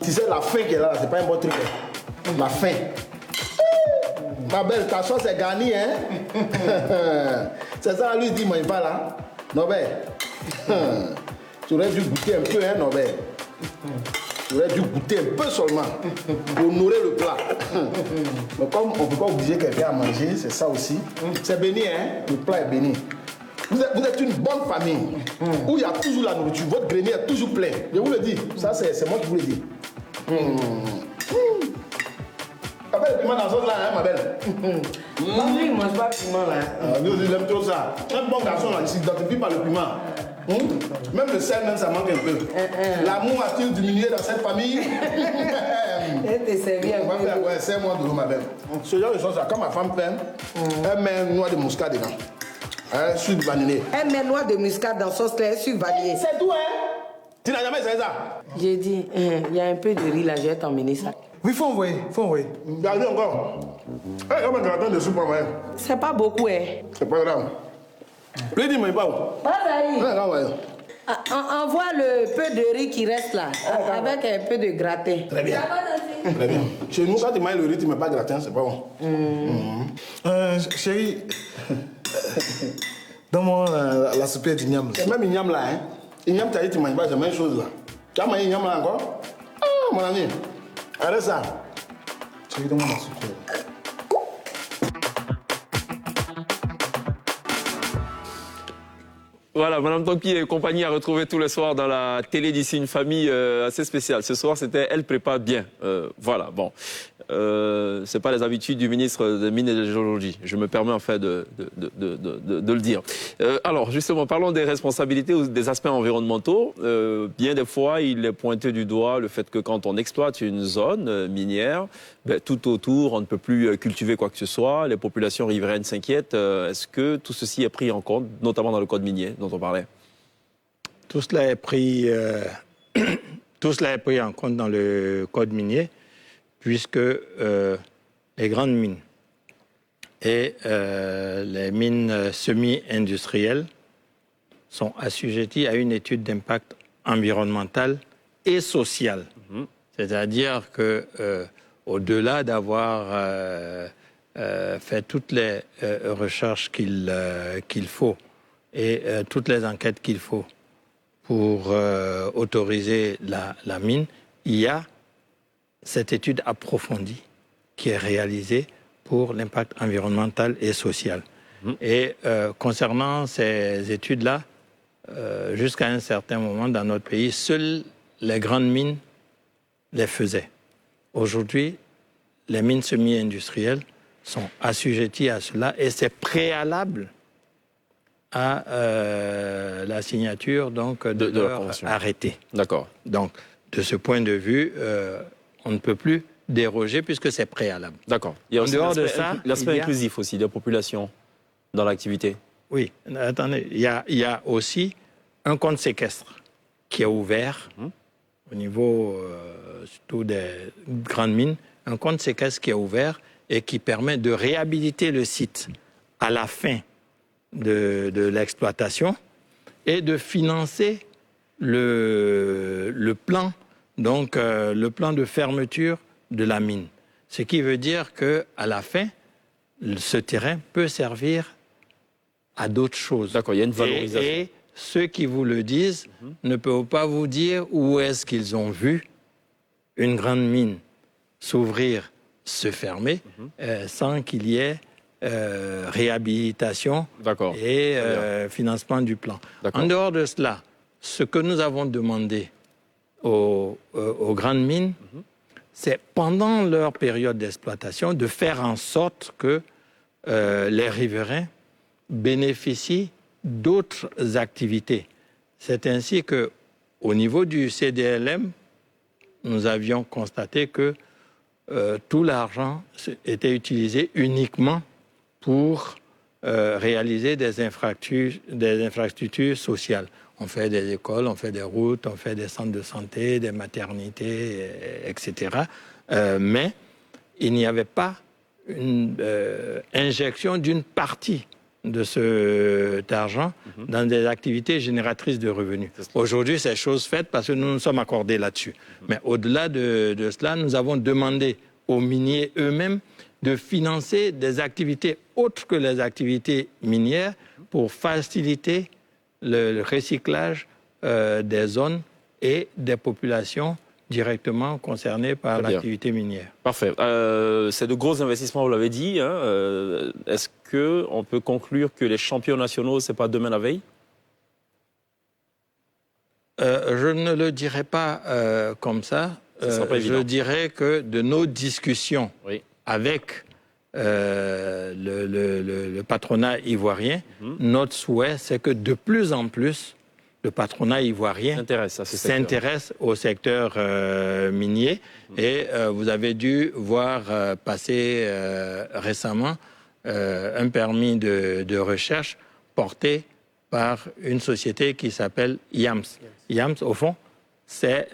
Tu sais, la faim qui est là, c'est pas un bon truc. La faim. Ma belle, ta sauce est garnie, hein? C'est ça, lui, il dit, mange pas là. Nobel. Tu aurais dû goûter un peu, hein, Nobel? Tu aurais dû goûter un peu seulement pour nourrir le plat. Mais comme on ne peut pas obliger quelqu'un à manger, c'est ça aussi. C'est béni, hein? Le plat est béni. Vous êtes une bonne famille où il y a toujours la nourriture. Votre grenier est toujours plein. Je vous le dis. Ça, c'est moi qui vous le dis. Appelle le piment dans la sauce là, hein, ma belle? Non, lui, il ne mange pas de piment là. Nous, il aime trop ça. Un bon garçon là, il ne s'identifie pas le piment. Même le sel, même, ça manque un peu. L'amour a-t-il diminué dans cette famille? Elle te servir un peu. Ouais, c'est moi de l'eau, ma belle. Ce genre de choses là, quand ma femme peine, elle met une noix de muscade dedans. Sucre vanillé. Elle met noix de muscade dans sauce claire, sucre vanillé. C'est tout, hein? Tu n'as jamais essayé ça? J'ai dit, il y a un peu de riz là, je vais t'emmener ça. Oui, faut envoyer. Gardez encore. Eh, on va gratter dessus pour moi. C'est pas beaucoup, hein. C'est pas grave. Lui, dis-moi pas où. Pas ça. Ouais. Envoie le peu de riz qui reste là, avec un peu de gratin. Très bien. Très bien. Chez nous, quand tu manges le riz, tu ne mets pas de gratin, c'est pas bon. Chérie, donne-moi la soupe d'igname. C'est même igname là, hein. Igname, tu as dit que tu ne manges pas, c'est la même chose là. Tu as mangé igname là encore? Ah, mon ami. Arrête ça. Chérie, donne-moi la soupe. Voilà, Madame Tanguy et compagnie à retrouver tous les soirs dans la télé d'ici, une famille assez spéciale. Ce soir, c'était Elle prépare bien. Voilà, bon. C'est pas les habitudes du ministre des Mines et de la Géologie. Je me permets en fait de le dire. Alors, justement, parlons des responsabilités ou des aspects environnementaux. Bien des fois, il est pointé du doigt le fait que quand on exploite une zone minière, tout autour, on ne peut plus cultiver quoi que ce soit. Les populations riveraines s'inquiètent. Est-ce que tout ceci est pris en compte, notamment dans le code minier dont on parlait? Tout cela est pris en compte dans le code minier, puisque les grandes mines et les mines semi-industrielles sont assujetties à une étude d'impact environnemental et social. C'est-à-dire que au-delà d'avoir fait toutes les recherches qu'il faut et toutes les enquêtes qu'il faut pour autoriser la mine, il y a cette étude approfondie qui est réalisée pour l'impact environnemental et social. Et concernant ces études-là, jusqu'à un certain moment dans notre pays, seules les grandes mines les faisaient. Aujourd'hui, les mines semi-industrielles sont assujetties à cela et c'est préalable à la signature donc, de leur arrêté. D'accord. Donc, de ce point de vue, on ne peut plus déroger puisque c'est préalable. D'accord. Il y a aussi l'aspect inclusif aussi des populations dans l'activité. Oui, attendez, il y a aussi un compte séquestre qui est ouvert au niveau surtout des grandes mines, un compte séquestre qui est ouvert et qui permet de réhabiliter le site à la fin de l'exploitation et de financer le plan, donc le plan de fermeture de la mine. Ce qui veut dire qu'à la fin, ce terrain peut servir à d'autres choses. D'accord, il y a une valorisation. Et ceux qui vous le disent ne peuvent pas vous dire où est-ce qu'ils ont vu une grande mine s'ouvrir, se fermer, sans qu'il y ait réhabilitation et financement du plan. En dehors de cela, ce que nous avons demandé aux grandes mines, c'est pendant leur période d'exploitation de faire en sorte que les riverains bénéficient d'autres activités. C'est ainsi qu'au niveau du CDLM, nous avions constaté que tout l'argent était utilisé uniquement pour réaliser des infrastructures sociales. On fait des écoles, on fait des routes, on fait des centres de santé, des maternités, etc. Mais il n'y avait pas une injection d'une partie de cet argent dans des activités génératrices de revenus. Aujourd'hui, c'est chose faite parce que nous nous sommes accordés là-dessus. Mais au-delà de cela, nous avons demandé aux miniers eux-mêmes de financer des activités autres que les activités minières pour faciliter le recyclage des zones et des populations directement concernées par l'activité minière. Parfait. C'est de gros investissements, vous l'avez dit. Est-ce qu'on peut conclure que les champions nationaux, ce n'est pas demain la veille? Je ne le dirais pas comme ça. Je dirais que de nos discussions avec le patronat ivoirien, notre souhait, c'est que de plus en plus, le patronat ivoirien s'intéresse au secteur minier. Et vous avez dû voir passer récemment un permis de recherche porté par une société qui s'appelle IAMS. IAMS, au fond, c'est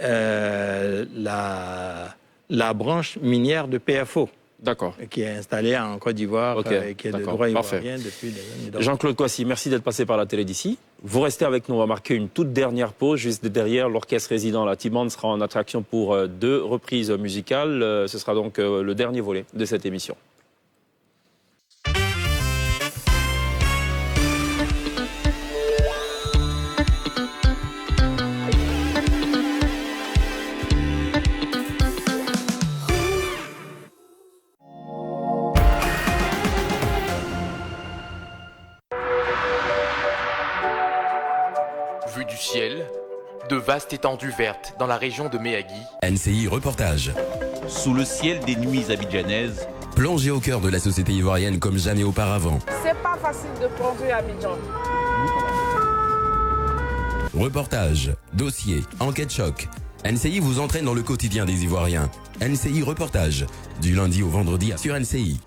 la branche minière de PFO. D'accord. Qui est installée en Côte d'Ivoire, et qui est de droit ivoirien depuis des années. Jean-Claude Kouassi, merci d'être passé par la télé d'ici. Vous restez avec nous, on va marquer une toute dernière pause. Juste derrière, l'orchestre résident, la T-Band, sera en attraction pour 2 reprises musicales. Ce sera donc le dernier volet de cette émission. Vue du ciel, de vastes étendues vertes dans la région de Méhagui. NCI Reportage. Sous le ciel des nuits abidjanaises. Plongez au cœur de la société ivoirienne comme jamais auparavant. C'est pas facile de plonger à Abidjan. Reportage, dossier, enquête choc. NCI vous entraîne dans le quotidien des Ivoiriens. NCI Reportage, du lundi au vendredi sur NCI.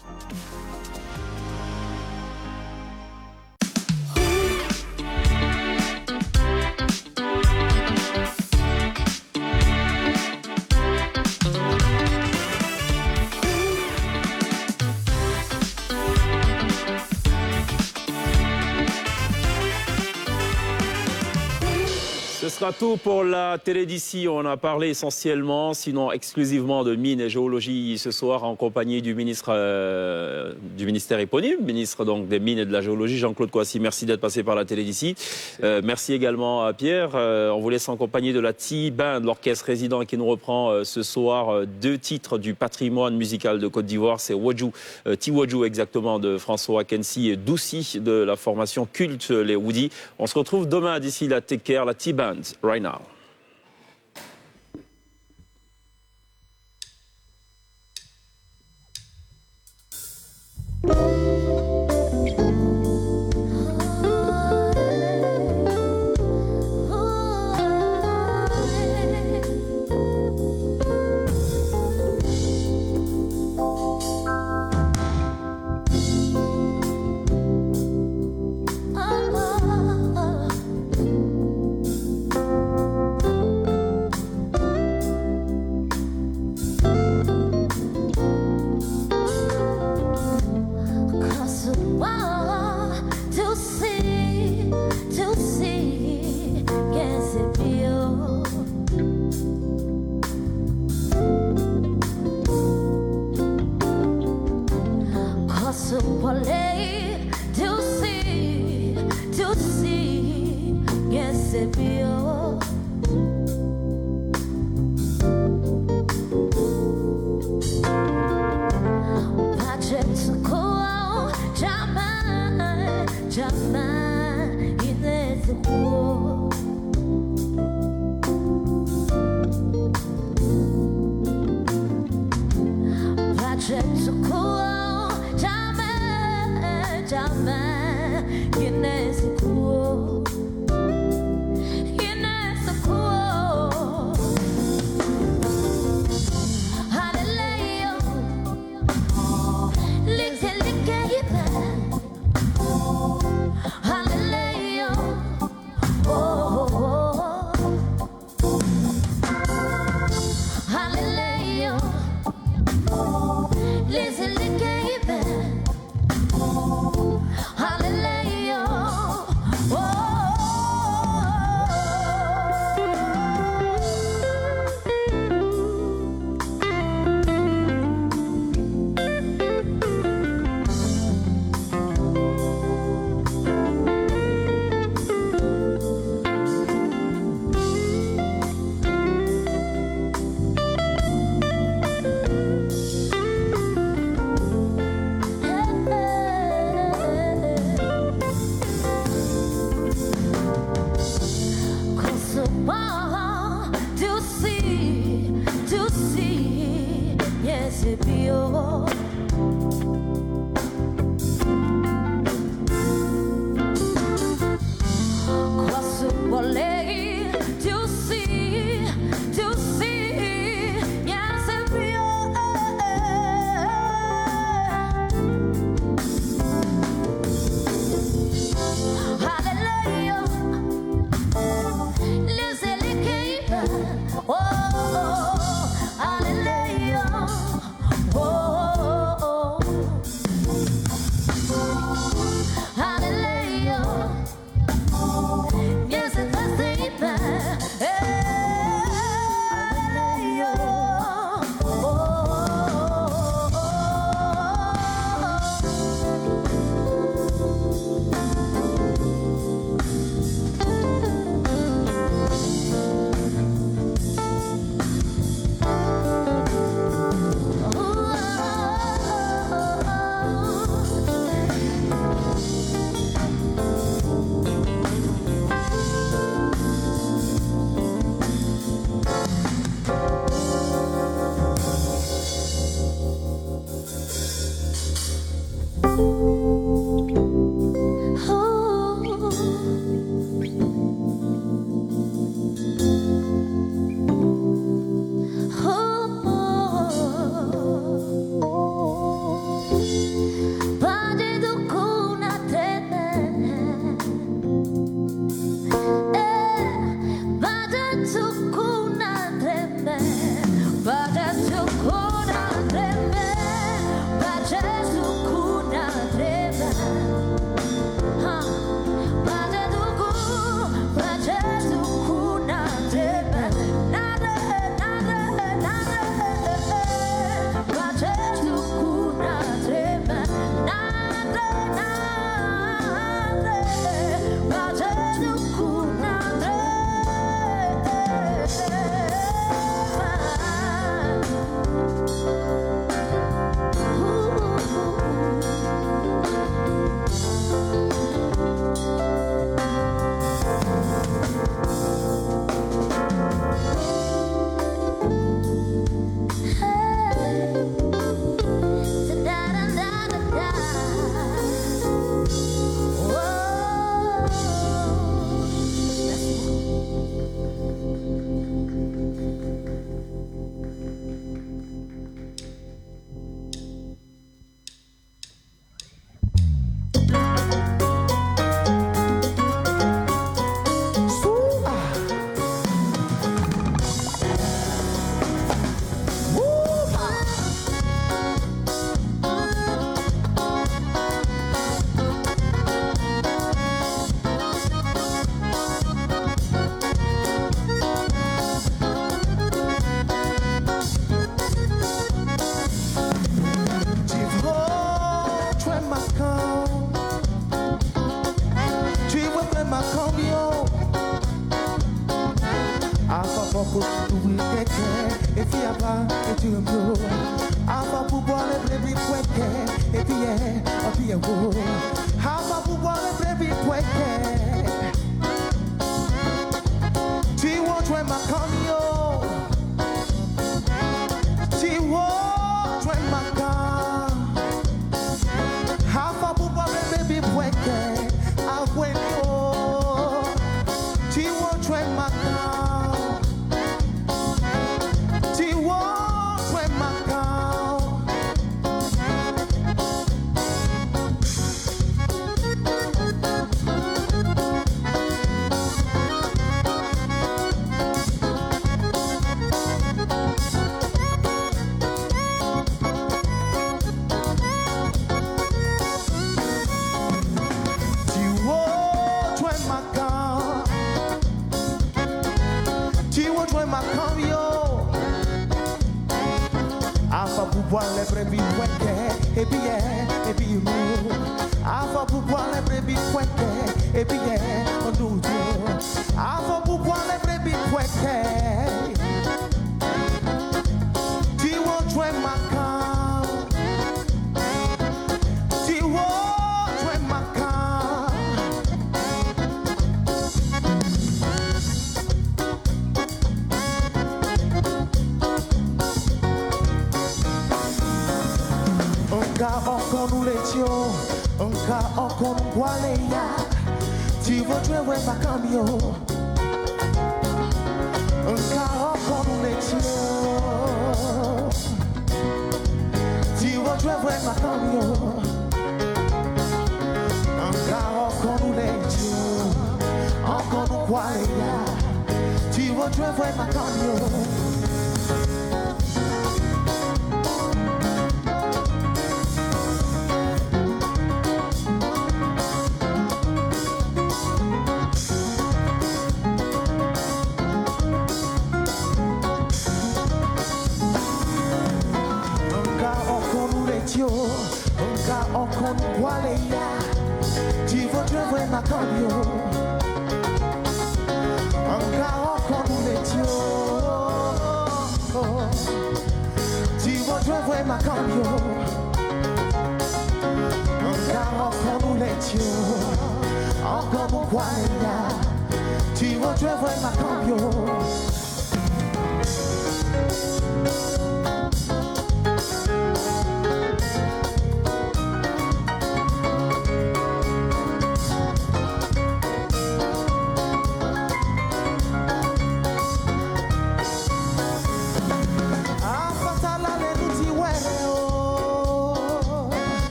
Ce sera tout pour la télé d'ici. On a parlé essentiellement, sinon exclusivement, de mines et géologie ce soir en compagnie du ministère éponyme, ministre donc des mines et de la géologie, Jean-Claude Kouassi. Merci d'être passé par la télé d'ici. Merci également à Pierre. On vous laisse en compagnie de la T-Band, l'orchestre résident qui nous reprend ce soir 2 titres du patrimoine musical de Côte d'Ivoire. C'est Wodjou, Tiwodjou exactement, de François Kensi et Doussi de la formation culte les Woody. On se retrouve demain. D'ici là, take care, la T-Band. Right now.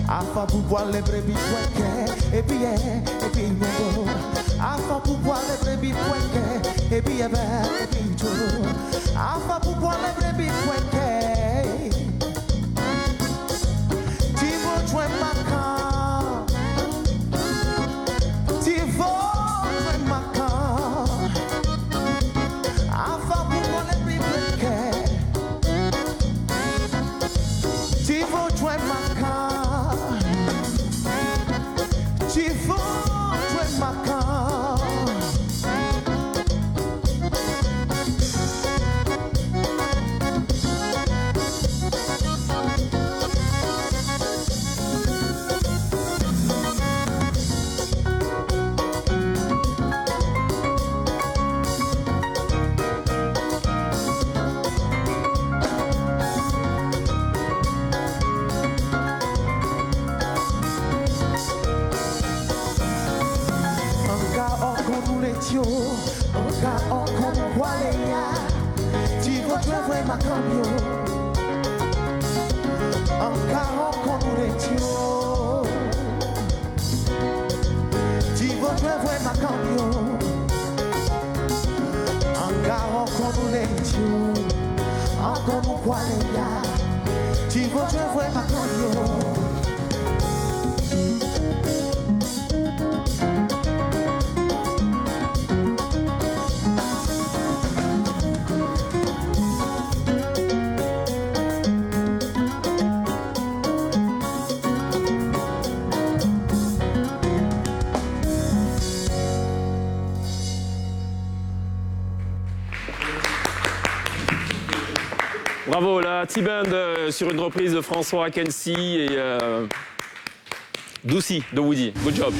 Afa pouvoir les brebis poinquer, et puis non. Afa pouvoir les brebis poinquer, et puis tout. Afa pouvoir les brebis poinquer. Tu veux jouer ma camp. Tu veux jouer ma camp. Afa pouvoir les brebis poinquer. Tu veux jouer ma camp. Bravo, la T-Band sur une reprise de François Akensi et Doucy de Woody. Good job.